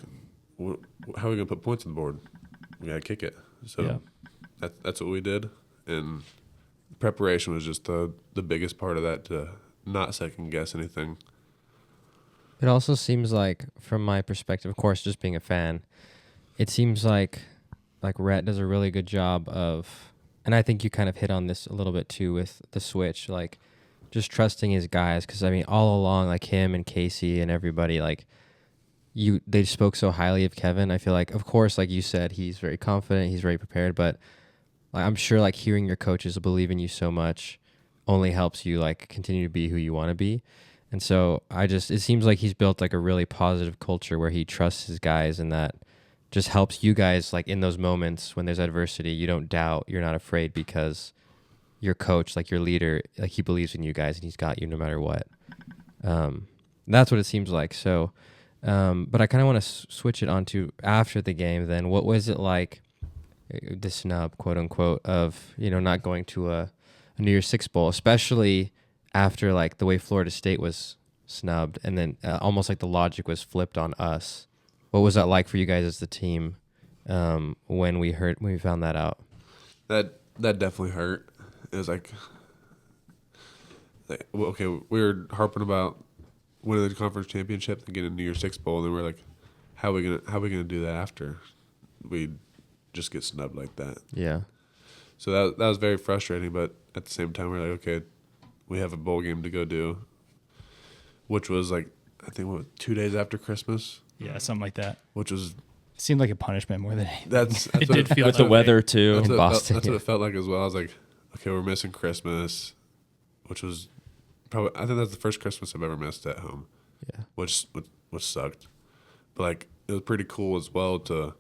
how are we gonna put points on the board? We gotta kick it. So that's what we did, and preparation was just the biggest part of that, to not second guess anything. It also seems like, from my perspective, of course, just being a fan, it seems like Rhett does a really good job of, and I think you kind of hit on this a little bit too with the switch, like just trusting his guys. Because I mean, all along, like him and Casey and everybody, like they spoke so highly of Kevin. I feel like, of course, like you said, he's very confident, he's very prepared, but like, I'm sure like hearing your coaches believe in you so much only helps you like continue to be who you want to be. And so it seems like he's built like a really positive culture where he trusts his guys, and that just helps you guys like in those moments when there's adversity, you don't doubt, you're not afraid, because your coach, like your leader, like he believes in you guys and he's got you no matter what. That's what it seems like. So, but I kind of want to switch it onto after the game then. What was it like, the snub, quote unquote, of, not going to a New Year's Six Bowl, especially after like the way Florida State was snubbed, and then almost like the logic was flipped on us? What was that like for you guys as the team when we found that out? That definitely hurt. It was like okay, we were harping about winning the conference championship and getting a New Year's Six Bowl, and then we're like, how are we gonna do that after we just get snubbed like that? Yeah. So that was very frustrating, but at the same time, we're like, okay, we have a bowl game to go do, which was like, I think 2 days after Christmas, Yeah. Something like that. which was It seemed like a punishment more than anything. that's It what did feel With the that way. weather too. That's, In what, Boston, that's what yeah. it felt like as well. I was like, okay, we're missing Christmas, which was probably, I think that's the first Christmas I've ever missed at home, Yeah. which sucked. But like, it was pretty cool as well to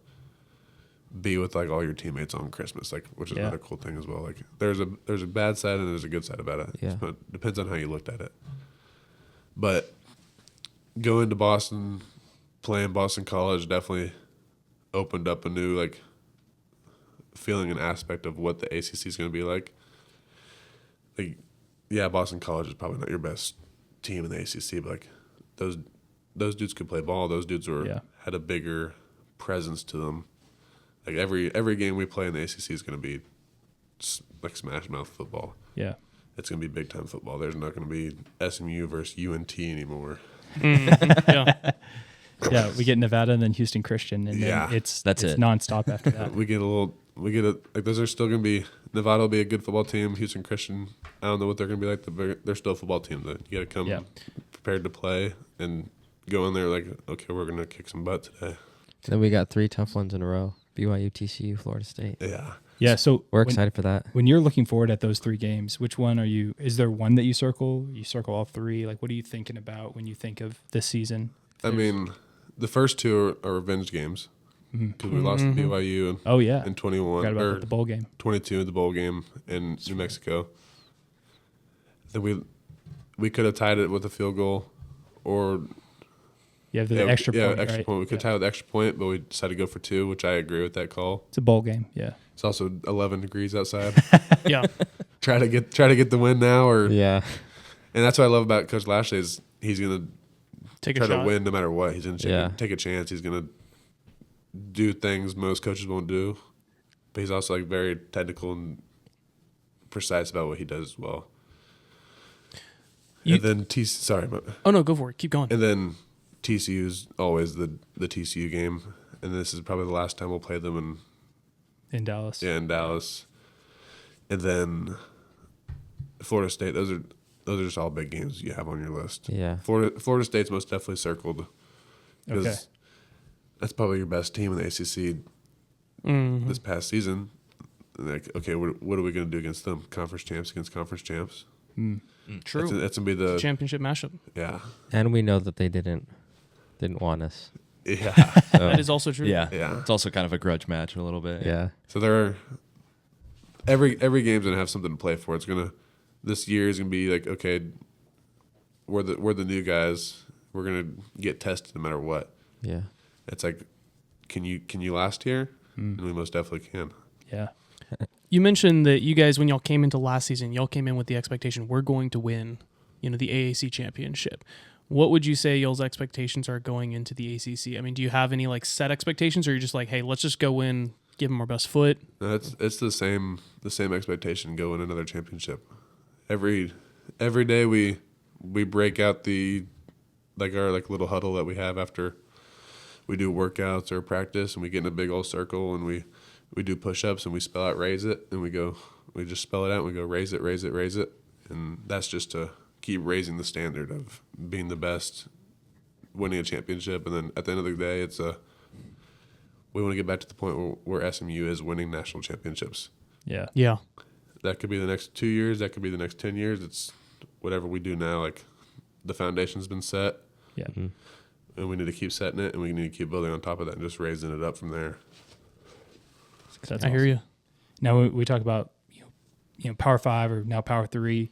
be with like all your teammates on Christmas, like, which is Yeah. another cool thing as well. Like there's a bad side and there's a good side about it. Yeah. But depends on how you looked at it. But going to Boston, playing Boston College definitely opened up a new like feeling and aspect of what the ACC is going to be like. Like, yeah, Boston College is probably not your best team in the ACC, but like those dudes could play ball. Those dudes had a bigger presence to them. Like every game we play in the ACC is going to be like smash mouth football. Yeah. It's going to be big time football. There's not going to be SMU versus UNT anymore. Yeah. Yeah. We get Nevada and then Houston Christian, and then Yeah. it's That's it. nonstop after that. Like those are still going to be, Nevada will be a good football team. Houston Christian, I don't know what they're going to be like. They're still a football team. Though. You got to come Yeah. prepared to play, and go in there like, okay, we're gonna kick some butt today. Then we got 3 tough ones in a row: BYU, TCU, Florida State. Yeah. Yeah. So We're excited for that. when you're looking forward at those 3 games, which one are you? Is there one that you circle? You circle all 3. Like, what are you thinking about when you think of this season? I mean, the first 2 are revenge games because we lost to BYU Oh yeah, in 21 forgot about or the bowl game. 22 in the bowl game in New Mexico. Then we could have tied it with a field goal, or You have the extra point. extra right? point. We could tie with the extra point, but we decided to go for 2, which I agree with that call. It's a bowl game. Yeah. It's also 11 degrees outside. Yeah. try to get the win now, or Yeah. and that's what I love about Coach Lashley is he's gonna Take a try shot. to win no matter what. He's gonna Yeah. take a chance. He's gonna do things most coaches won't do, but he's also like very technical and precise about what he does as well. You- And then Oh no, go for it. Keep going. and then TCU's always the TCU game, and this is probably the last time we'll play them In Dallas. in Dallas. And then Florida State. Those are just all big games you have on your list. Yeah. Florida State's most definitely circled because Okay. that's probably your best team in the ACC this past season. Like, okay, what are we going to do against them? Conference champs against conference champs. True. That's going to be the Championship mashup. yeah, And we know that they didn't want us. yeah, So, That is also true. Yeah. yeah. It's also kind of a grudge match a little bit. yeah. So there are every game's going to have something to play for. This year is going to be like, okay, we're the new guys. We're going to get tested no matter what. Yeah. It's like, can you last here? And we most definitely can. Yeah. You mentioned that you guys, when y'all came into last season, y'all came in with the expectation we're going to win, the AAC championship. What would you say y'all's expectations are going into the ACC? I mean, do you have any like set expectations, or are you just like, hey, let's just go in, give them our best foot? No, it's the same expectation. Go win another championship. Every day we break out our little huddle that we have after we do workouts or practice, and we get in a big old circle and we do push-ups and we spell out raise it, and we just spell it out and we go raise it, raise it, raise it, and that's just to keep raising the standard of being the best, winning a championship, and then at the end of the day, we want to get back to the point where SMU is winning national championships. Yeah. Yeah. That could be the next 2 years. That could be the next 10 years. It's whatever we do now. Like, the foundation's been set, Yeah. and we need to keep setting it, and we need to keep building on top of that and just raising it up from there. That's I hear awesome. you. Now we talk about Power 5 or now Power 3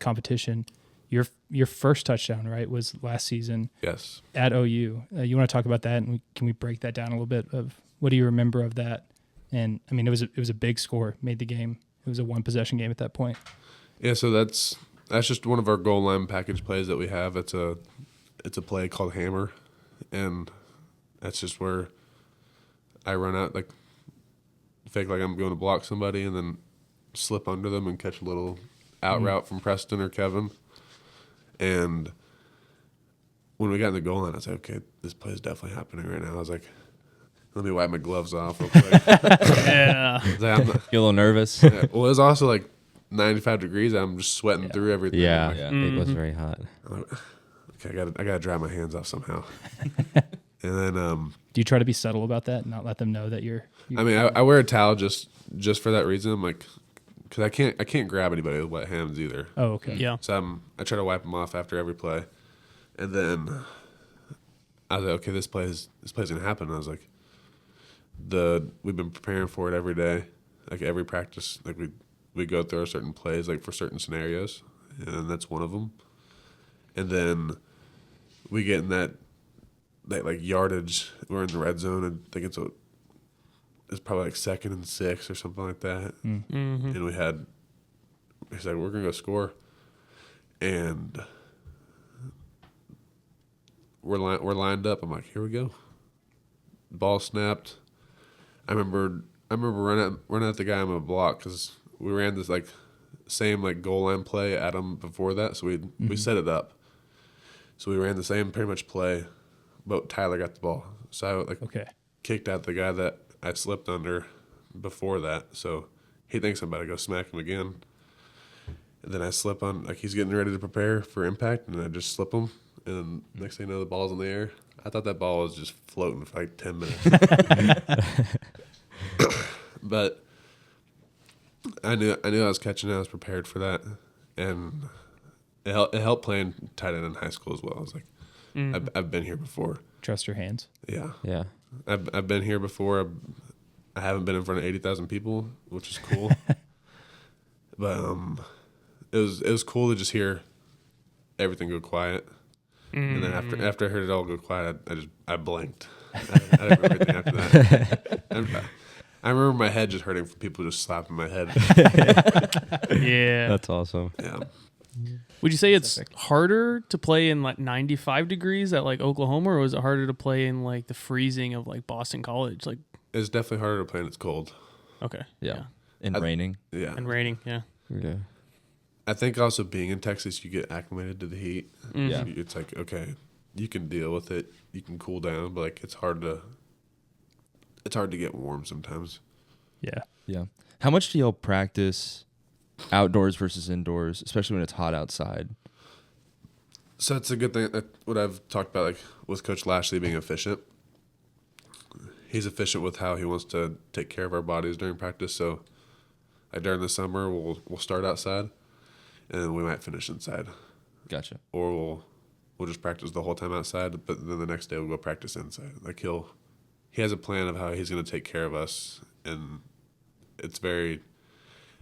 competition. Your first touchdown, right, was last season Yes. at OU. You want to talk about that, and can we break that down a little bit? Of what do you remember of that? And I mean, it was a big score, made the game. It was a 1 possession game at that point. Yeah, so that's just one of our goal line package plays that we have. It's a play called Hammer, and that's just where I run out, like, fake like I'm going to block somebody and then slip under them and catch a little out route from Preston or Kevin. And when we got in the goal line, I was like, okay, this play is definitely happening right now. I was like, let me wipe my gloves off real quick. Yeah. I was like, I'm not- Get a little nervous. yeah. Well, it was also like 95 degrees. I'm just sweating through everything. Yeah. I'm like, Yeah. It was very hot. okay, I gotta dry my hands off somehow. And then Do you try to be subtle about that and not let them know that you're I mean, I wear a towel just for that reason. I'm like, because I can't grab anybody with wet hands either. Oh, okay. Yeah. So I try to wipe them off after every play, and then I was like, okay, this play's gonna happen. And I was like, we've been preparing for it every day, like every practice. Like we go through certain plays, like for certain scenarios, and that's one of them. And then we get in that like yardage. We're in the red zone, and I think it's probably like 2nd and 6 or something like that. And he's like, we're gonna go score, and we're lined up. I'm like, here we go. Ball snapped. I remember running at the guy on my block because we ran this like same like goal line play at him before that, so we set it up. So we ran the same pretty much play, but Tyler got the ball. So I kicked out the guy that I slipped under before that. So he thinks I'm about to go smack him again. And then I slip on, like he's getting ready to prepare for impact, and I just slip him. and next thing you know, the ball's in the air. I thought that ball was just floating for like 10 minutes. But I knew I was catching it. I was prepared for that, and it helped playing tight end in high school as well. I was like, I've been here before. Trust your hands. Yeah, Yeah. I've been here before. I haven't been in front of 80,000 people, which is cool. But it was cool to just hear everything go quiet. And then after I heard it all go quiet, I blanked. I didn't remember anything after that. I remember my head just hurting from people just slapping my head. Yeah. That's awesome. Yeah. Would you say it's harder to play in like 95 degrees at like Oklahoma, or was it harder to play in like the freezing of like Boston College? Like, It's definitely harder to play when it's cold. okay. Yeah. And raining. Yeah. And raining. Yeah. Yeah. I think also being in Texas, you get acclimated to the heat. Yeah. It's like, okay, you can deal with it. You can cool down, but like it's hard to get warm sometimes. Yeah. Yeah. How much do y'all practice outdoors versus indoors, especially when it's hot outside? So it's a good thing that what I've talked about, like with Coach Lashley being efficient. He's efficient with how he wants to take care of our bodies during practice. So like during the summer, we'll start outside, and we might finish inside, Gotcha. or we'll just practice the whole time outside. But then the next day we'll go practice inside. Like he has a plan of how he's going to take care of us, and I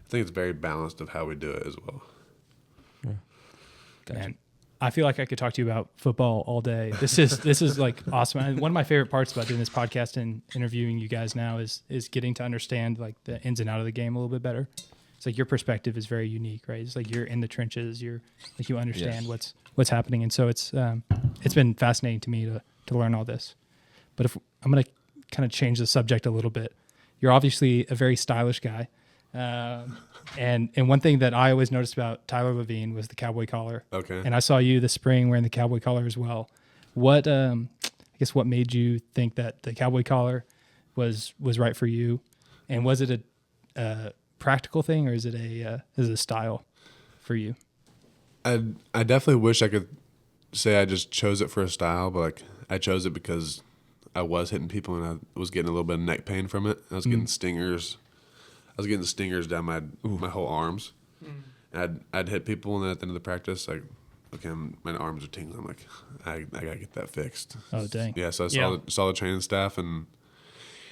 think it's very balanced of how we do it as well. Gotcha. Man, I feel like I could talk to you about football all day. This is like awesome. And one of my favorite parts about doing this podcast and interviewing you guys now is getting to understand like the ins and out of the game a little bit better. It's like your perspective is very unique, right? It's like you're in the trenches. You're like you understand what's happening, and so it's been fascinating to me to learn all this. But if I'm gonna kind of change the subject a little bit, you're obviously a very stylish guy. And one thing that I always noticed about Tyler Levine was the cowboy collar. Okay. And I saw you this spring wearing the cowboy collar as well. What I guess what made you think that the cowboy collar was right for you? And was it a practical thing, or is it a style for you? I definitely wish I could say I just chose it for a style, but like I chose it because I was hitting people and I was getting a little bit of neck pain from it. I was getting stingers. I was getting the stingers down my whole arms. And I'd hit people, and then at the end of the practice, like, okay, my arms are tingling. I'm like, I gotta get that fixed. Oh, dang. Yeah, so I saw the training staff, and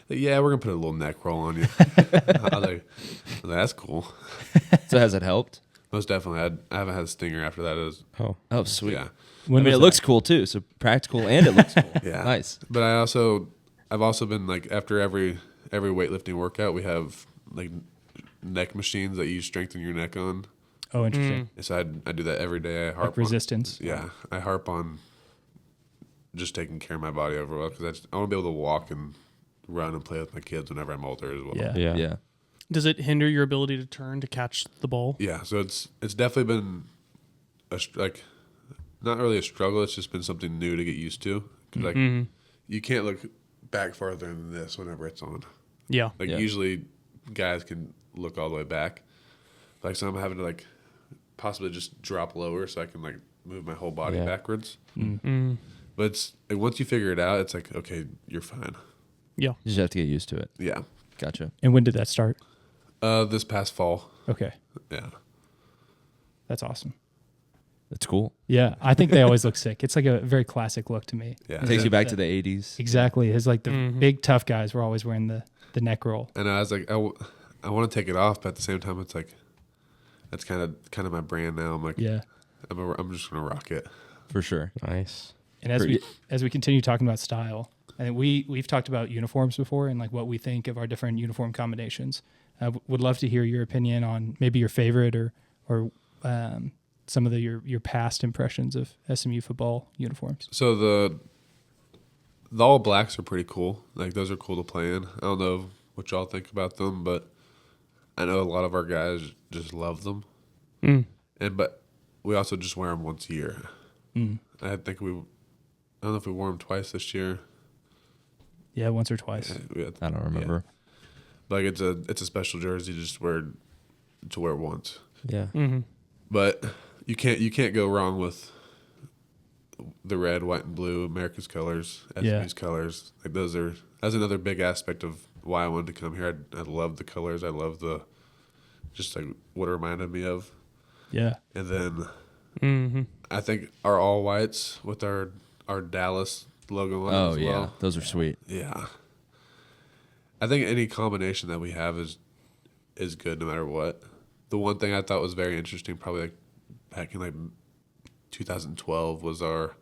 like, yeah, we're gonna put a little neck roll on you. I was like, that's cool. So has it helped? Most definitely. I haven't had a stinger after that. It was, Oh, sweet. yeah, When I mean, was it looks cool too. So practical and it looks cool. yeah. Nice. But I've also been like, after every weightlifting workout, we have like neck machines that you strengthen your neck on. Oh, interesting. So I do that every day. I harp Like resistance. Yeah, I harp on just taking care of my body overall, because I want to be able to walk and run and play with my kids whenever I'm older as well. Yeah. Yeah. Yeah. Does it hinder your ability to turn to catch the ball? Yeah, so it's definitely been like not really a struggle. It's just been something new to get used to. 'Cause, like you can't look back farther than this whenever it's on. Yeah. Like Yeah. usually guys can look all the way back. Like so I'm having to like possibly just drop lower so I can like move my whole body Yeah. backwards. Mm. But it's like, once you figure it out, it's like, okay, you're fine. Yeah. You just have to get used to it. Yeah. Gotcha. And when did that start? This past fall. Okay. Yeah. That's awesome. That's cool. Yeah. I think they always look sick. It's like a very classic look to me. Yeah. It takes you back to the 80s. Exactly. It's like the big tough guys were always wearing the neck roll. And I was like, I want to take it off, but at the same time, it's like, that's kind of my brand now. I'm like, Yeah. I'm just gonna rock it. For sure. Nice. And as we continue talking about style, I think we've talked about uniforms before and like what we think of our different uniform combinations. Would love to hear your opinion on maybe your favorite or some of your past impressions of SMU football uniforms. So the all blacks are pretty cool. Like those are cool to play in. I don't know what y'all think about them, but I know a lot of our guys just love them. But we also just wear them once a year. I think I don't know if we wore them twice this year. Yeah, once or twice. I don't remember. Like it's a special jersey just wear once. Yeah. But you can't go wrong with the red, white, and blue, America's colors, Yeah. SMU's colors. Like that's another big aspect of why I wanted to come here. I love the colors. I love just like what it reminded me of. Yeah. And then Mm-hmm. I think our all whites with our Dallas logo on it Oh as yeah, well. those are sweet. Yeah. I think any combination that we have is good no matter what. The one thing I thought was very interesting, probably like back in like 2012, was our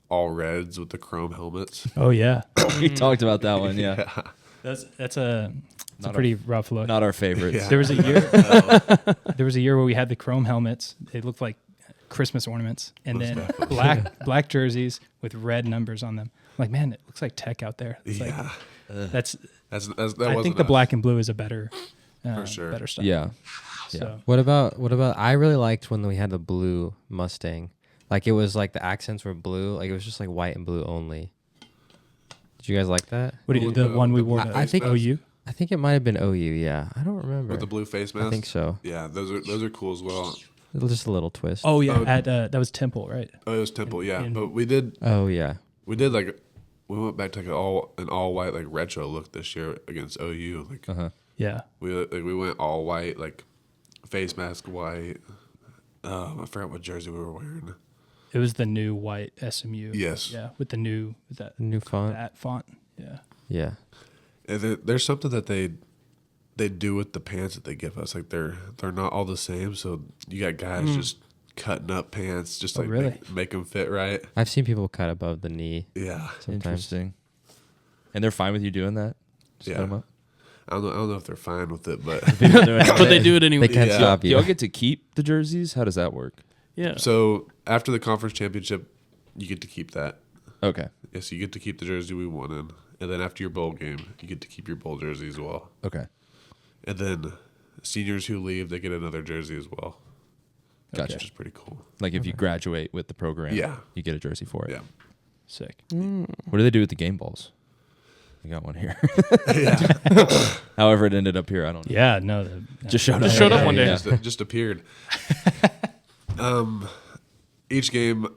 all reds with the chrome helmets. Oh yeah. We talked about that one. Yeah, That's a Not pretty rough look. not our favorites. Yeah. There was a year. There was a year where we had the chrome helmets. They looked like Christmas ornaments, and Most then definitely. black jerseys with red numbers on them. I'm like, man, it looks like tech out there. It's Yeah. like, that That I wasn't think the us. black and blue is a better, For sure. better stuff. Yeah. So What about I really liked when we had the blue Mustang. Like it was like the accents were blue. Like it was just like white and blue only. Did you guys like that? what do you, the With one we the wore blue to I think- OU? I think it might have been OU. Yeah, I don't remember. With the blue face mask. I think so. Yeah, those are cool as well. Just a little twist. Oh yeah, Oh. at that was Temple, right? Oh, it was Temple. Yeah, in- but we did yeah. like we went back to like an all white like retro look this year against OU. Like Yeah. we went all white, like face mask white. I forgot what jersey we were wearing. It was the new white SMU. Yes. Yeah, with the new with that New font. that font. Yeah. Yeah. And there's something that they do with the pants that they give us. Like they're not all the same. So you got guys just cutting up pants, just Oh, like really? make them fit right. I've seen people cut above the knee Yeah. sometimes. Interesting. And they're fine with you doing that? Just Yeah. cut 'em up? I don't know if they're fine with it, but But they do it anyway. They can't Yeah. stop Do you. y'all get to keep the jerseys? How does that work? Yeah. so after the conference championship, you get to keep that. Okay. Yes, you get to keep the jersey we won in. And then after your bowl game, you get to keep your bowl jersey as well. Okay. And then seniors who leave, they get another jersey as well. Gotcha. Which is pretty cool. Like if you graduate with the program, Yeah. you get a jersey for it. Yeah. Sick. What do they do with the game balls? I got one here. Yeah. However, it ended up here. I don't know. Yeah. No. Just showed Just up. showed up one day. Yeah. Just appeared. Each game,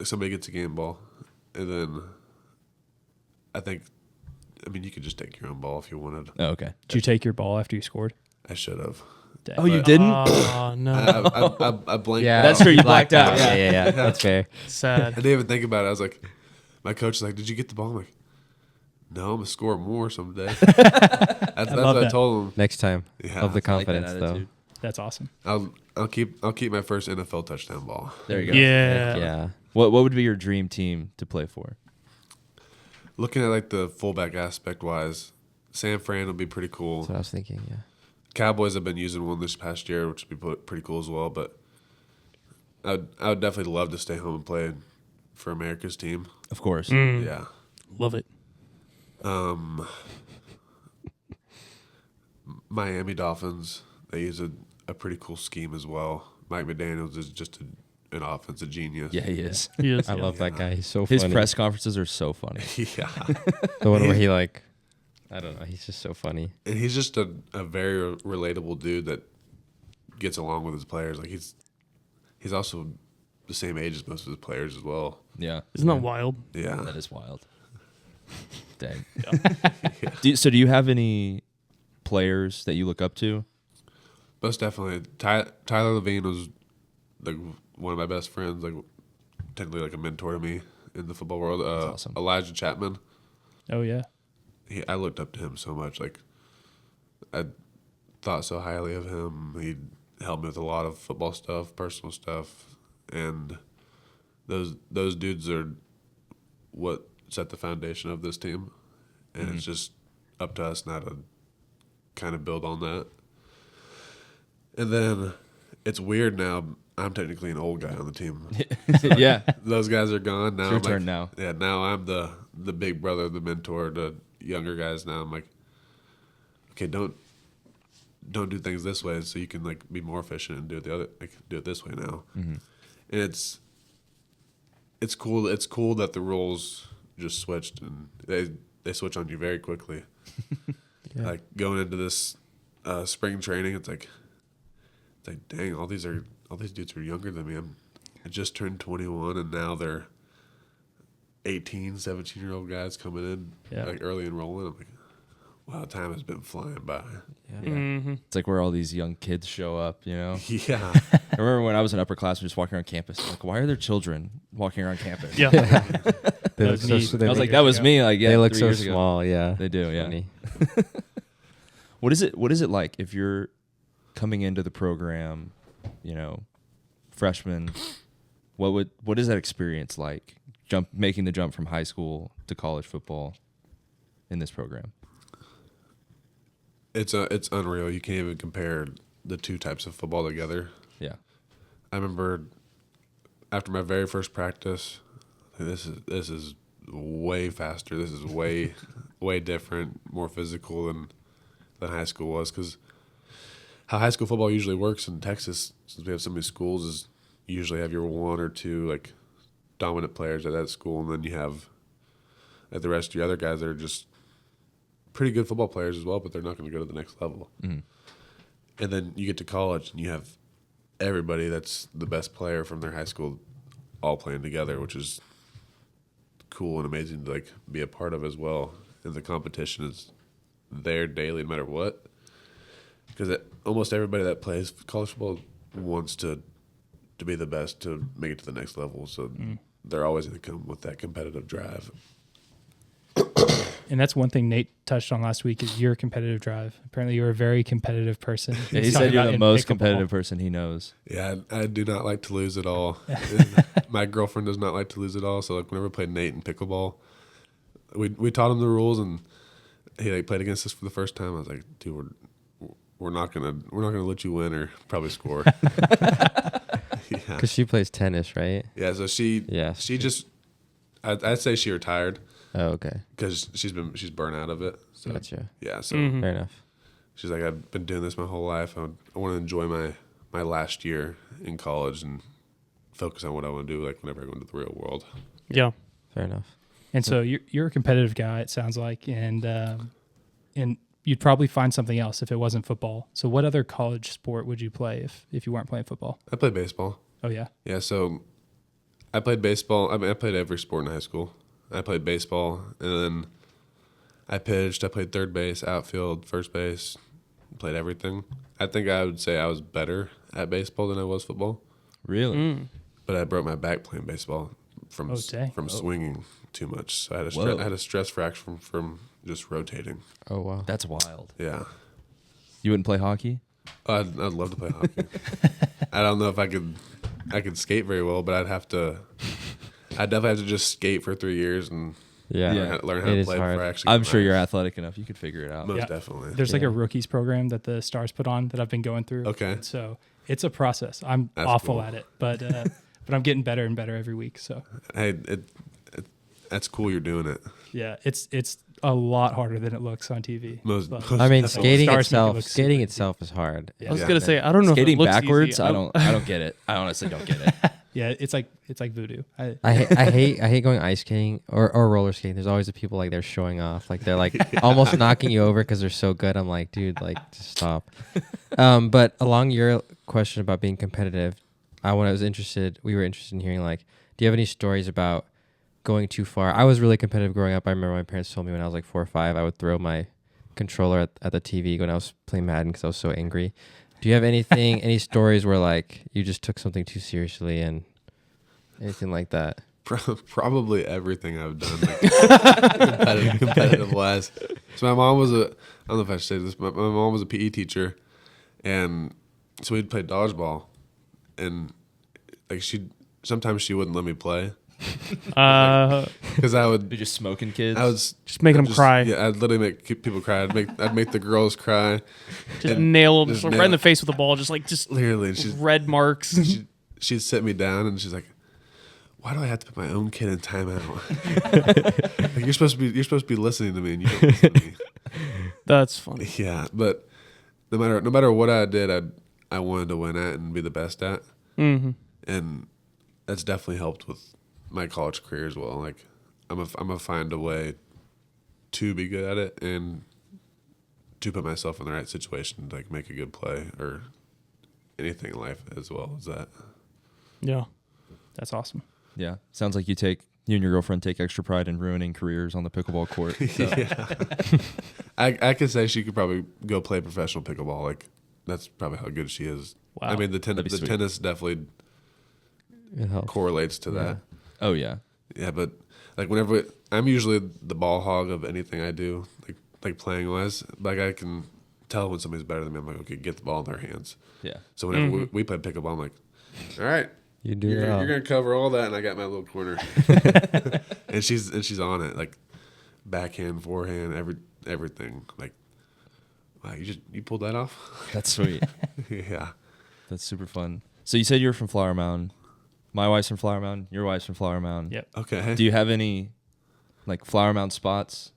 somebody gets a game ball. And then I mean, you could just take your own ball if you wanted. Oh, okay. Did you take your ball after you scored? I should have. Dang. Oh, you But- didn't? Oh no. I blanked Yeah, out. That's true, you blacked out, Yeah. That's fair. I Sad. didn't even think about it. I was like, my coach was like, "Did you get the ball?" I'm like, "No, I'm gonna score more someday." That's love what I that. told him. Next time. Yeah, Love the I like I like that confidence though. attitude. That's awesome. I'll keep my first NFL touchdown ball. There you go. Yeah. Yeah. What would be your dream team to play for? Looking at like the fullback aspect wise, San Fran would be pretty cool. That's what I was thinking. Yeah. Cowboys have been using one this past year, which would be pretty cool as well. But I would definitely love to stay home and play for America's team. Of course. Yeah. Love it. Miami Dolphins, they use a pretty cool scheme as well. Mike McDaniels is just an offensive genius. Yeah, he is. He is. I love that guy. He's so His funny. press conferences are so funny. Yeah. The one where he like, I don't know. He's just so funny. And he's just a very relatable dude that gets along with his players. Like he's also the same age as most of his players as well. Yeah. Isn't that wild? Yeah. That is wild. Dang. So do you have any players that you look up to? Most definitely. Tyler Levine was like one of my best friends, like technically like a mentor to me in the football world. That's awesome. Elijah Chapman. Oh yeah. I looked up to him so much. Like I thought so highly of him. He helped me with a lot of football stuff, personal stuff, and those dudes are what set the foundation of this team. And it's just up to us now to kind of build on that. And then it's weird now. I'm technically an old guy on the team. Yeah. Those guys are gone now. It's your I'm turn now. Yeah, now I'm the big brother, the mentor to younger guys. Now I'm like, okay, don't do things this way, so you can like be more efficient and do it this way now. Mm-hmm. And it's cool. It's cool that the roles just switched and they switch on you very quickly. Yeah. Like going into this spring training, it's like dang, all these dudes are younger than me. I just turned 21, and now they're 18, 17-year-old guys coming in like early enrolling. I'm like, wow, time has been flying by. Mm-hmm. It's like where all these young kids show up, you know? Yeah. I remember when I was an upperclassman just walking around campus. I'm like, why are there children walking around campus? Yeah. They was look me. so, I was like, that was me. Like, yeah, they look 3 so years ago. small. Yeah, They do, yeah. Funny. What is it like if you're coming into the program, you know, freshman? What is that experience like? Making the jump from high school to college football in this program. It's unreal. You can't even compare the two types of football together. Yeah. I remember after my very first practice, this is way faster. This is way way different, more physical than high school was, because how high school football usually works in Texas, since we have so many schools, is you usually have your one or two like dominant players at that school, and then you have the rest of your other guys that are just pretty good football players as well, but they're not going to go to the next level. Mm-hmm. And then you get to college and you have everybody that's the best player from their high school all playing together, which is cool and amazing to like be a part of as well. And the competition is there daily no matter what, because almost everybody that plays college football wants to be the best to make it to the next level. So they're always going to come with that competitive drive. And that's one thing Nate touched on last week is your competitive drive. Apparently you're a very competitive person. Yeah, he He's said talking you're about the in most pickleball. competitive person he knows. Yeah, I do not like to lose at all. My girlfriend does not like to lose at all. So like whenever we played Nate in pickleball, we taught him the rules, and he like played against us for the first time. I was like, dude, we're not gonna let you win or probably score. Yeah, Because she plays tennis, right? yeah. So she just I'd say she retired Oh, okay. because she's burnt out of it. So Gotcha. yeah, so Fair enough. she's like, I've been doing this my whole life. I want to enjoy my last year in college and focus on what I want to do, like whenever I go into the real world. Yeah. Fair enough. And so you're a competitive guy, it sounds like, and you'd probably find something else if it wasn't football. So what other college sport would you play if you weren't playing football? I played baseball. Oh, yeah? Yeah, so I played baseball. I mean, I played every sport in high school. I played baseball, and then I pitched. I played third base, outfield, first base, played everything. I think I would say I was better at baseball than I was football. Really? But I broke my back playing baseball from dang. swinging too much. So I had Whoa. I had a stress fracture from just rotating. Oh, wow. That's wild. Yeah. You wouldn't play hockey? I'd love to play hockey. I don't know if I could skate very well, but I'd definitely have to just skate for 3 years and Yeah. learn how It to is play hard. before I actually. I'm get sure my you're ass. athletic enough. You could figure it out. Most Yeah. definitely. There's like Yeah. a rookies program that the Stars put on that I've been going through. Okay. And so it's a process. I'm That's awful cool. at it, but I'm getting better and better every week. So Hey, that's cool. You're doing it. yeah, it's a lot harder than it looks on TV. Most But- I mean, Stars skating make it itself. look Skating super itself is hard. Yeah. I was Yeah. gonna say I don't know Skating if it looks backwards, easy. I don't get it. I honestly don't get it. Yeah, it's like voodoo. I hate going ice skating or roller skating. There's always the people like they're showing off, like they're like almost knocking you over because they're so good. I'm like, dude, like just stop. But along your question about being competitive, we were interested in hearing like, do you have any stories about going too far? I was really competitive growing up. I remember my parents told me when I was like 4 or 5, I would throw my controller at the TV when I was playing Madden because I was so angry. Do you have any stories where like you just took something too seriously and anything like that? Probably everything I've done, like competitive wise. So my mom was I don't know if I should say this, but my mom was a PE teacher, and so we'd play dodgeball, and like sometimes she wouldn't let me play because I You're would. just smoking kids. I was just making I'd them cry. Yeah, I'd literally make people cry. I'd make the girls cry. Just and nail them just right nail- in the face with the ball. Just Literally, and red marks. she'd sit me down and she's like, "Why do I have to put my own kid in timeout? Like, you're supposed to be listening to me, and you don't listen to me." That's funny. Yeah, but no matter what I did, I wanted to win at and be the best at, Mm-hmm. and that's definitely helped with my college career as well. Like I'm gonna find a way to be good at it and to put myself in the right situation to like make a good play or anything in life as well as that. Yeah. That's awesome. Yeah. Sounds like you take you and your girlfriend take extra pride in ruining careers on the pickleball court. So. Yeah. I could say she could probably go play professional pickleball. Like that's probably how good she is. Wow. I mean, the That'd be sweet. tennis definitely It helps. correlates to that. Oh yeah. Yeah, but like whenever I'm usually the ball hog of anything I do, like playing wise. Like I can tell when somebody's better than me. I'm like, okay, get the ball in their hands. Yeah. So whenever we play pickleball, I'm like, all right, You do you're well. gonna cover all that, and I got my little corner. and she's on it, like backhand, forehand, everything. Like, wow, you pulled that off. That's sweet. Yeah. That's super fun. So you said you're from Flower Mound. My wife's from Flower Mound. Your wife's from Flower Mound. Yep. Okay. Do you have any like Flower Mound spots?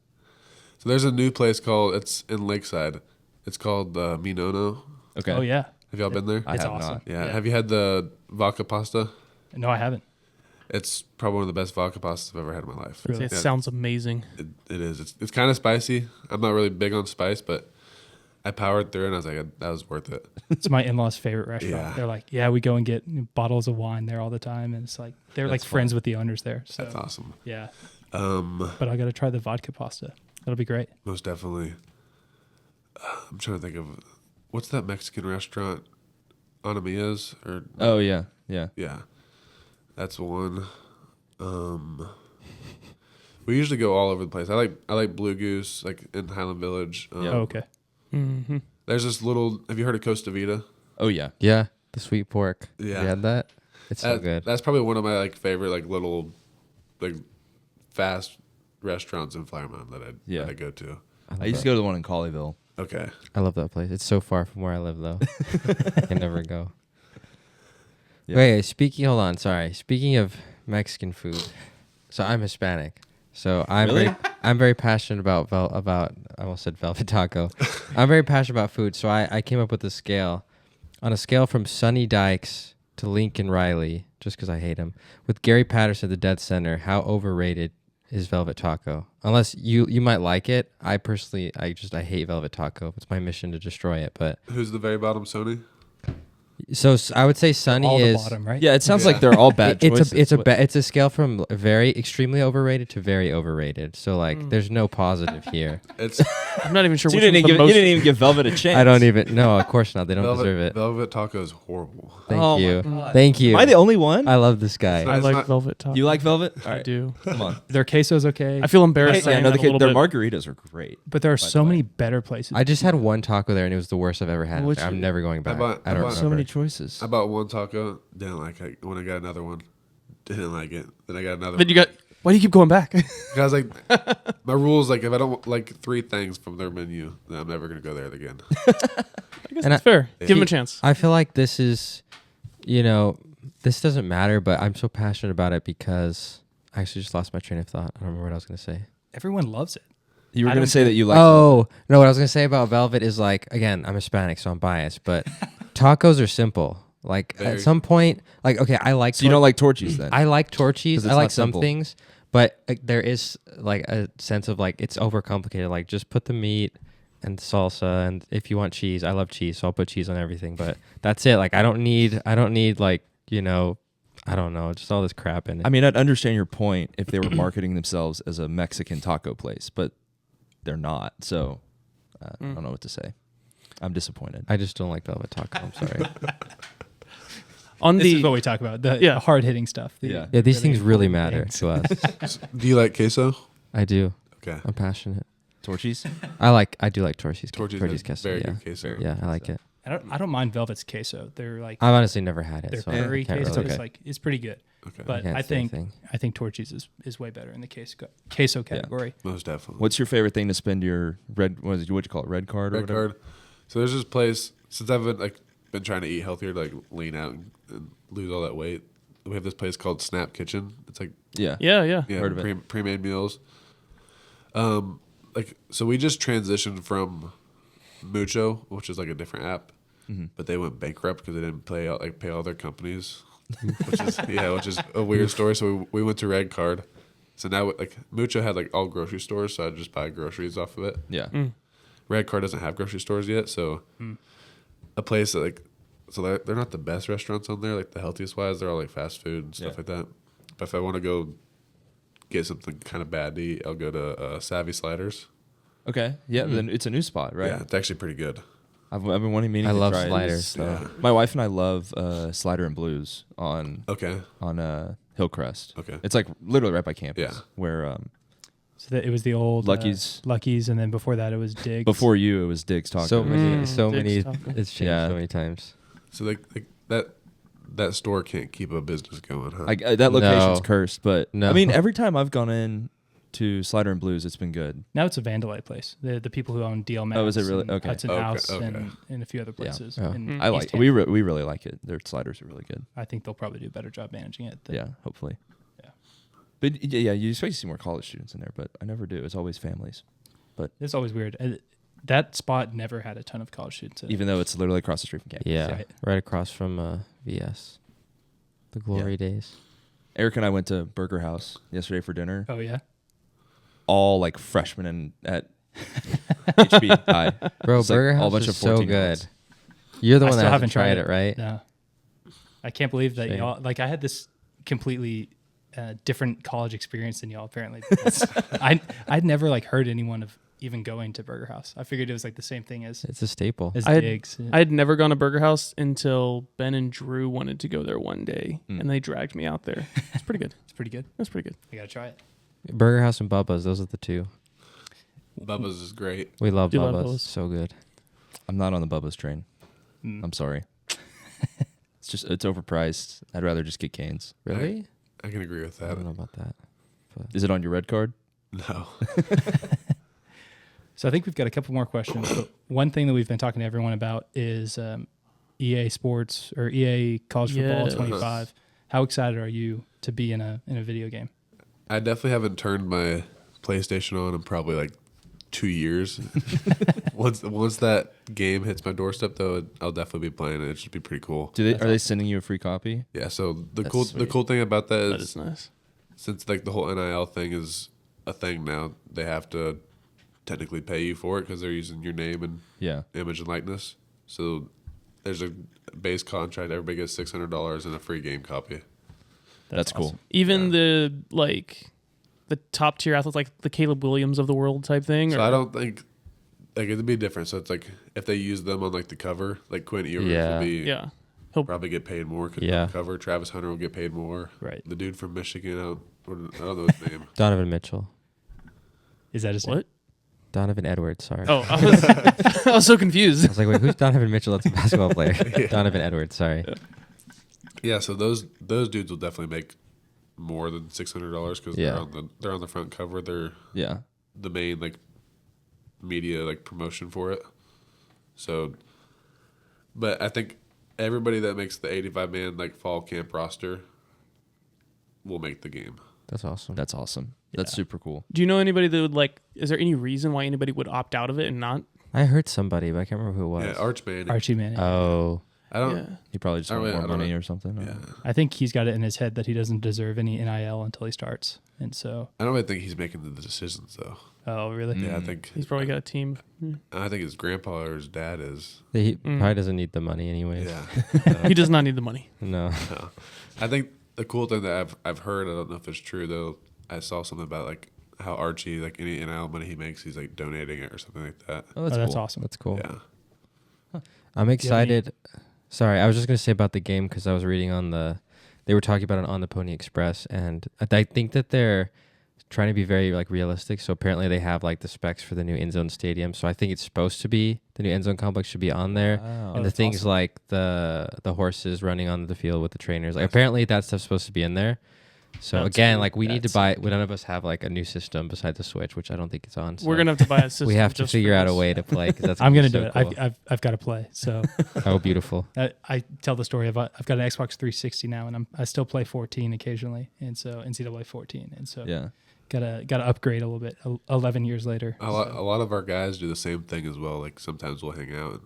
So there's a new place it's in Lakeside. It's called Minono. Okay. Oh yeah. Have y'all been there? I It's have awesome. not. Yeah. Have you had the vodka pasta? No, I haven't. It's probably one of the best vodka pastas I've ever had in my life. Really? It Yeah, sounds amazing. it is. It's kind of spicy. I'm not really big on spice, but I powered through it and I was like, that was worth it. It's my in-laws' favorite restaurant. Yeah. They're like, yeah, we go and get bottles of wine there all the time, and it's like they're like That's friends fun. with the owners there. So That's awesome. yeah, Um, but I got to try the vodka pasta. That'll be great. most definitely. I'm trying to think of what's that Mexican restaurant, Anamia's or Oh yeah. Yeah. yeah, that's one. We usually go all over the place. I like Blue Goose, like in Highland Village. Yeah. Oh, okay. Mm-hmm. There's this little. Have you heard of Costa Vida? Oh yeah. Yeah, the sweet pork. Yeah. You had that? It's so That- good. That's probably one of my like favorite like little, like, fast restaurants in Flower Mound that Yeah. I go to. I used to go to the one in Colleyville. Okay. I love that place. It's so far from where I live, though. I can never go. Yeah. Wait, hold on. Sorry. Speaking of Mexican food, so I'm Hispanic. So Really? I'm very passionate about I almost said velvet taco. I'm very passionate about food. So I came up with a scale. On a scale from Sonny Dykes to Lincoln Riley, just because I hate him, with Gary Patterson at the dead center, how overrated is velvet taco? Unless you might like it. I personally, I hate velvet taco. It's my mission to destroy it. But Who's the very bottom, Sony? so I would say Sonny All is the bottom, right? Yeah, it sounds Yeah. like they're all bad choices. it's a scale from very extremely overrated to very overrated. So like, there's no positive here. It's I'm not even sure So which you one's the you most. didn't even give Velvet a chance. I don't even. No, of course not. They don't deserve it. Velvet taco is horrible. Thank Oh my you. God. Thank you. Am I the only one? I love this guy. I It's like not- velvet taco. You like Velvet? All I right. do. Come on. Their queso's okay. I feel embarrassed. Yeah, saying no, that a little their bit. margaritas are great. but there are by so the way. many better places. I just had one taco there, and it was the worst I've ever had. Which- I'm never going back. bought- I I don't bought remember. So many choices. I bought one taco, didn't like it. When I got another one, didn't like it. Then I got another Then one. you got. Why do you keep going back? Guys, like, my rule is, like, if I don't like 3 things from their menu, then I'm never going to go there again. I guess And that's fair. Yeah. Give him a chance. I feel like this is, this doesn't matter, but I'm so passionate about it because I actually just lost my train of thought. I don't remember what I was going to say. Everyone loves it. You were I going don't to say that you like. Oh, no, what I was going to say about Velvet is like, again, I'm Hispanic, so I'm biased, but tacos are simple. Like Very. at some point, like, okay, I like, So you don't like Torchies then? I like Torchies. 'Cause it's I like not some simple. things, but there is like a sense of like, it's overcomplicated. Like just put the meat and salsa. And if you want cheese, I love cheese. So I'll put cheese on everything, but that's it. Like, I don't need like, I don't know, just all this crap in it. I mean, I'd understand your point if they were marketing themselves as a Mexican taco place, but they're not. So I don't know what to say. I'm disappointed. I just don't like Velvet Taco. I'm sorry. On This is what the we talk about. The Yeah. hard hitting stuff. The Yeah. Yeah, these things really important matter things. to us. Do you like queso? I do. Okay. I'm passionate. Torchies? I do like Torchies. Torchies Torchies is queso. very Yeah. good queso. Yeah, I like it. I don't mind Velvet's queso. They're like I've honestly never had it, their so I curry can't queso really. is Okay. like it's pretty good. Okay. But can't I say think anything. Torchies is way better in the queso category. Most definitely. What's your favorite thing to spend your what'd you call it, red card or Red whatever? card? So there's this place, since I've been trying to eat healthier, to like lean out and lose all that weight. We have this place called Snap Kitchen. It's like Yeah. yeah. Heard of it. pre-made meals. So we just transitioned from Mucho, which is like a different app, but they went bankrupt because they didn't pay all their companies, which is a weird story. So we went to Red Card. So now like Mucho had like all grocery stores, so I just buy groceries off of it. Yeah. Red Card doesn't have grocery stores yet, so a place that they're not the best restaurants on there, like the healthiest wise. They're all like fast food and stuff Yeah. like that. But if I want to go get something kind of bad to eat, I'll go to Savvy Sliders. Okay. Yeah. Then it's a new spot, right? Yeah, it's actually pretty good. I've been wanting meaning I to love try it. sliders. So. Yeah. My wife and I love Slider and Blues on Okay. Hillcrest. Okay. It's like literally right by campus. Yeah. Where So that it was the old Lucky's, and then before that it was Diggs. before you, it was Diggs Taco. So many. Diggs Taco. It's changed Yeah. so many times. So like that store can't keep a business going, huh? That location's No. cursed, but No. I mean, every time I've gone in to Slider and Blues, it's been good. Now it's a Vandalite place. The people who own DL Max. Oh, is it really? and Okay. Hudson Okay, House okay. and a few other places. Oh. in I like East we Hampton. we really like it. Their sliders are really good. I think they'll probably do a better job managing it. Yeah, hopefully. Yeah. But yeah, you expect to see more college students in there, but I never do. It's always families. It's always weird. That spot never had a ton of college students in it. Even though it's literally across the street from campus. Yeah, Right. right across from VS. The glory days. Eric and I went to Burger House yesterday for dinner. Oh yeah. All like freshmen at HB. Bro, It's like Burger all House bunch is of so 14-year-olds. good. You're the I one still that haven't hasn't tried tried it, right? No. I can't believe that Shame. y'all like. I had this completely different college experience than y'all. Apparently, I'd never like heard anyone of even going to Burger House. I figured it was like the same thing as It's a staple. I had- Diggs. I had never gone to Burger House until Ben and Drew wanted to go there one day, and they dragged me out there. It's pretty good. It's pretty good. That's pretty good. I gotta try it. Burger House and Bubba's, those are the two. Bubba's is great. We love Do you love Bubba's. Bubba's? So good. I'm not on the Bubba's train. I'm sorry. It's overpriced. I'd rather just get Cane's. Really? I can agree with I that. don't know about that. Is it on your red card? No. So I think we've got a couple more questions. But one thing that we've been talking to everyone about is EA Sports or EA College Football Yes. 25. How excited are you to be in a video game? I definitely haven't turned my PlayStation on in probably like 2 years. once that game hits my doorstep, though, I'll definitely be playing it. It should be pretty cool. Are they sending you a free copy? Yeah. So the That's sweet. cool thing about that That is is nice. since like the whole NIL thing is a thing now, they have to technically pay you for it because they're using your name and Yeah. image and likeness. So there's a base contract. Everybody gets $600 and a free game copy. That's cool. awesome. Even the top tier athletes, like the Caleb Williams of the world type thing. So or- I don't think like it'd be different. So it's like if they use them on like the cover, like Quinn Ewers Yeah. would be Yeah. probably get paid more because Yeah. the cover. Travis Hunter will get paid more. Right. The dude from Michigan, I don't know his name. Donovan Mitchell. Is that his What? Donovan Edwards, sorry. Oh, I was so confused. I was like, wait, who's Donovan Mitchell? That's a basketball player. Donovan Edwards, sorry. Yeah, so those dudes will definitely make more than $600 because Yeah. they're on the front cover. They're Yeah. the main like media like promotion for it. So, but I think everybody that makes the 85-man like fall camp roster will make the game. That's awesome. That's awesome. That's Yeah. super cool. Do you know anybody that would like? Is there any reason why anybody would opt out of it and not? I heard somebody, but I can't remember who it was. Yeah, Archman. Archie Manning? Oh, I don't. Yeah. He probably just I wanted don't- more I don't money know. or something. Yeah, I think he's got it in his head that he doesn't deserve any NIL until he starts. And so, I don't really think he's making the decisions though. oh, really? Yeah, I think He's probably got a team. I think his grandpa or his dad is. he probably doesn't need the money anyways. Yeah. He does not need the money. No. No. I think the cool thing that I've heard, I don't know if it's true though. I saw something about like how Archie, like any NIL money he makes, he's like donating it or something like that. Oh, Oh, that's, that's cool. awesome. That's cool. Yeah. I'm excited. Sorry, I was just going to say about the game because I was reading they were talking about it on the Pony Express, and I think that they're trying to be very like realistic. So apparently they have like the specs for the new end zone stadium. So I think it's supposed to be the new end zone complex should be on there. Wow. And the that's things awesome. like the horses running on the field with the trainers, like apparently that stuff's supposed to be in there. So That's again, cool. like we need to That's buy. None of us have like a new system besides the Switch, which I don't think it's on. So We're gonna have to buy a system. we have to just for figure out a this. way to play because that's. I'm gonna gonna be do it. so cool. I've got to play. So Oh, beautiful! I tell the story of I've got an Xbox 360 now, and I still play 14 occasionally, and so NCAA 14, and so Yeah. gotta upgrade a little bit. 11 years later. A lot of our guys do the same thing as well. Like sometimes we'll hang out and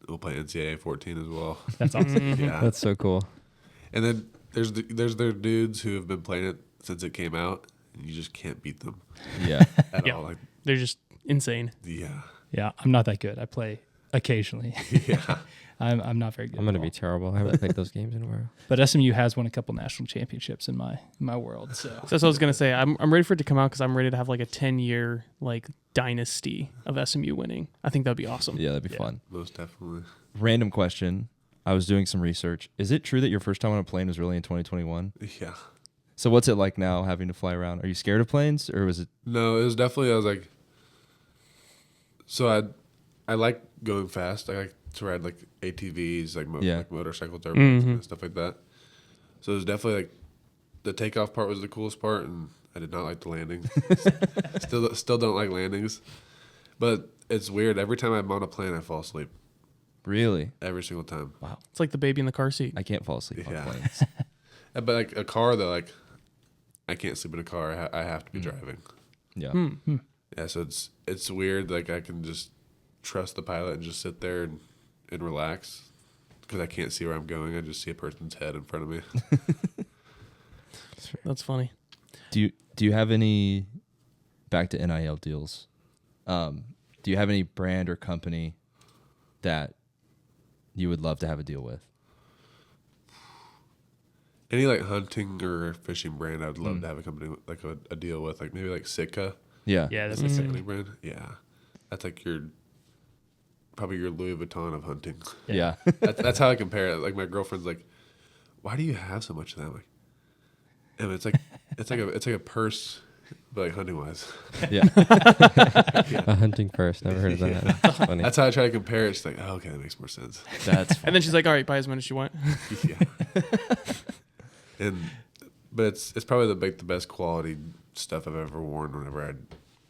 we'll play NCAA 14 as well. That's awesome. Yeah. That's so cool. And then there's their dudes who have been playing it since it came out, and you just can't beat them Yeah. at Yeah. all. Like They're just insane. yeah. Yeah, I'm not that good. I play occasionally. Yeah. I'm not very good. I'm going to at be all. terrible. I haven't played those games in a while. But SMU has won a couple national championships in my world. So So that's what I was gonna say. I'm ready for it to come out because I'm ready to have like a 10-year like dynasty of SMU winning. I think that'd be awesome. Yeah, that'd be Yeah. fun. Most definitely. Random question. I was doing some research. Is it true that your first time on a plane was really in 2021? Yeah. So what's it like now having to fly around? Are you scared of planes, or was it? No, it was definitely. I was like, so I like going fast. I like to ride like ATVs, like, Yeah. like motorcycle dirt bikes Mhm. and stuff like that. So it was definitely like the takeoff part was the coolest part, and I did not like the landing. Still don't like landings, but it's weird. Every time I'm on a plane, I fall asleep. Really? Every single time. Wow. It's like the baby in the car seat. I can't fall asleep Yeah. on planes. But like a car, though, like I can't sleep in a car. I have to be driving. Yeah. Yeah, so it's weird. Like I can just trust the pilot and just sit there and relax because I can't see where I'm going. I just see a person's head in front of me. That's funny. Do you have any, back to NIL deals? Do you have any brand or company that you would love to have a deal with? Any like hunting or fishing brand, I would love to have a company like a deal with, like maybe like Sitka. Yeah. yeah, that's That's a a hunting brand. Yeah, that's like probably your Louis Vuitton of hunting. Yeah. That's how I compare it. Like my girlfriend's like, "Why do you have so much of that?" I'm like, and it's like a purse, but like hunting wise. Yeah. A hunting first. Never heard of that. That's funny. That's how I try to compare it. It's like, oh, okay, that makes more sense. That's fun. And then she's like, "All right, buy as many as you want." Yeah. But it's probably the best quality stuff I've ever worn whenever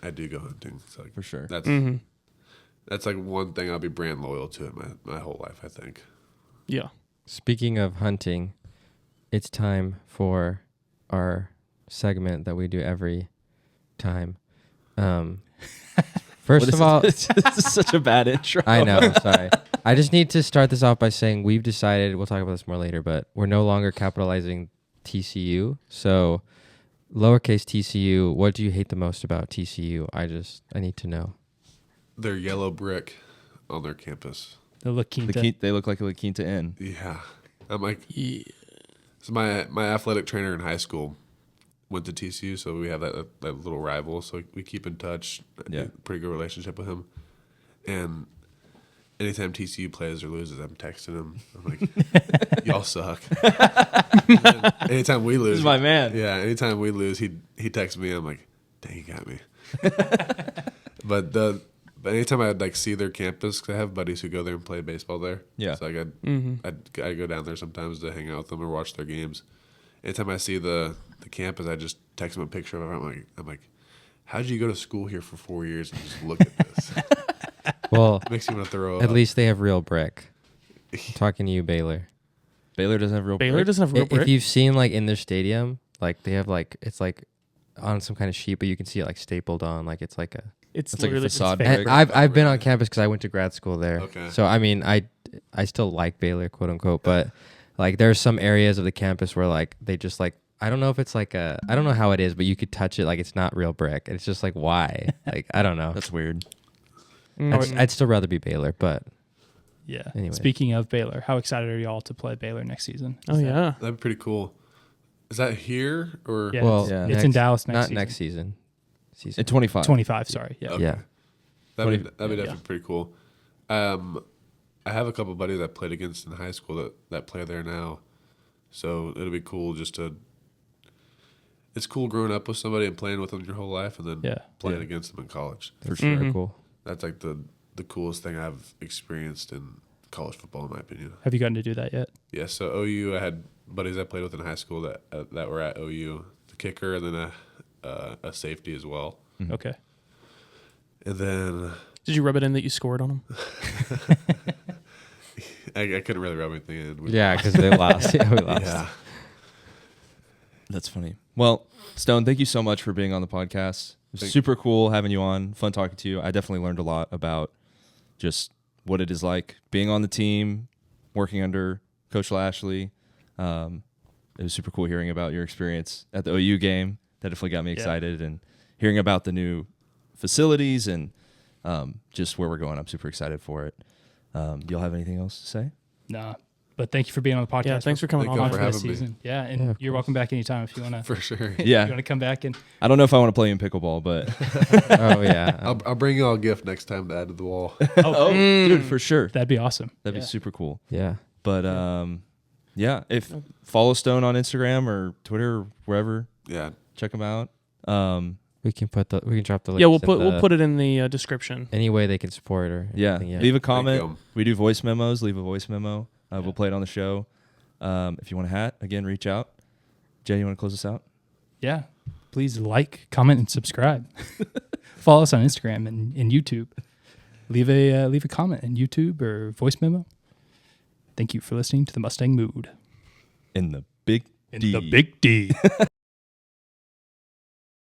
I do go hunting. So like, for sure. that's like one thing I'll be brand loyal to in my whole life, I think. Yeah. Speaking of hunting, it's time for our segment that we do every time. First of all, this is such a bad intro. I know, sorry. I just need to start this off by saying we've decided, we'll talk about this more later, but we're no longer capitalizing TCU. So lowercase TCU, what do you hate the most about TCU? I need to know. Their yellow brick on their campus. the La Quinta. They look like a La Quinta Inn. Yeah. I'm like, Yeah. so my athletic trainer in high school went to TCU, so we have that little rival. So we keep in touch. Yeah. Pretty good relationship with him. And anytime TCU plays or loses, I'm texting him. I'm like, y'all suck. Anytime we lose, This is my man. Yeah, anytime we lose, he texts me. I'm like, dang, you got me. But anytime I like see their campus, because I have buddies who go there and play baseball there. Yeah. So like I'd go down there sometimes to hang out with them or watch their games. Anytime I see the campus, I just text them a picture of it. I'm like, how did you go to school here for 4 years and just look at this? Well, It makes me want to throw at up. least they have real brick. I'm talking to you, Baylor. Baylor doesn't have real Baylor brick? doesn't have real If brick. you've seen like in their stadium, like they have like, it's like on some kind of sheet, but you can see it like stapled on, like it's like a. It's It's like a literally facade it's brick. fake. And I've been on campus because I went to grad school there. Okay. So I mean, I still like Baylor, quote unquote, but like there's some areas of the campus where like they just like, I don't know if it's like I don't know how it is, but you could touch it like it's not real brick. It's just like, why? Like I don't know. That's weird. I'd still rather be Baylor, but Yeah. Anyway. Speaking of Baylor, how excited are y'all to play Baylor next season? Oh yeah. That'd be pretty cool. Is that here or? Yeah, well, it's, yeah. it's in Dallas next not season. next season. Season. At 25. 25, sorry. Yeah. Okay. Yeah. That'd be Yeah. definitely pretty cool. I have a couple buddies I played against in high school that play there now, so it'll be cool just to. It's cool growing up with somebody and playing with them your whole life, and then Yeah. playing Yeah. against them in college. For sure. Mhm. Cool. That's like the coolest thing I've experienced in college football, in my opinion. Have you gotten to do that yet? Yeah. So OU, I had buddies I played with in high school that were at OU, the kicker, and then a safety as well, Okay. and then. Did you rub it in that you scored on them? I couldn't really rub anything in. Yeah, because they lost. Yeah, we lost. Yeah. That's funny. Well, Stone, thank you so much for being on the podcast. It was Thank- super cool having you on. Fun talking to you. I definitely learned a lot about just what it is like being on the team, working under Coach Lashley. It was super cool hearing about your experience at the OU game. That definitely got me Yeah. excited, and hearing about the new facilities and just where we're going. I'm super excited for it. Do y'all have anything else to say? Nah. But thank you for being on the podcast. Yeah, thanks for coming Thank on. you on for for this having me. season. Yeah, and Yeah, of you're welcome back anytime if you want to. For sure. Yeah. You want to come back and I don't know if I want to play in pickleball, but Oh yeah. I'll bring you all a gift next time to add to the wall. dude, for sure. that'd be awesome. That'd Yeah. be super cool. Yeah. But if follow Stone on Instagram or Twitter or wherever, Yeah. check them out. We can drop the link. Yeah, we'll put it in the description. any way they can support or Yeah, anything, leave a you. comment. We do voice memos. Leave a voice memo. We'll play it on the show. If you want a hat, again, reach out. Jay, you want to close us out? Yeah. Please like, comment, and subscribe. Follow us on Instagram and YouTube. Leave a comment in YouTube or voice memo. Thank you for listening to the Mustang Mood. In the big In D. the Big D.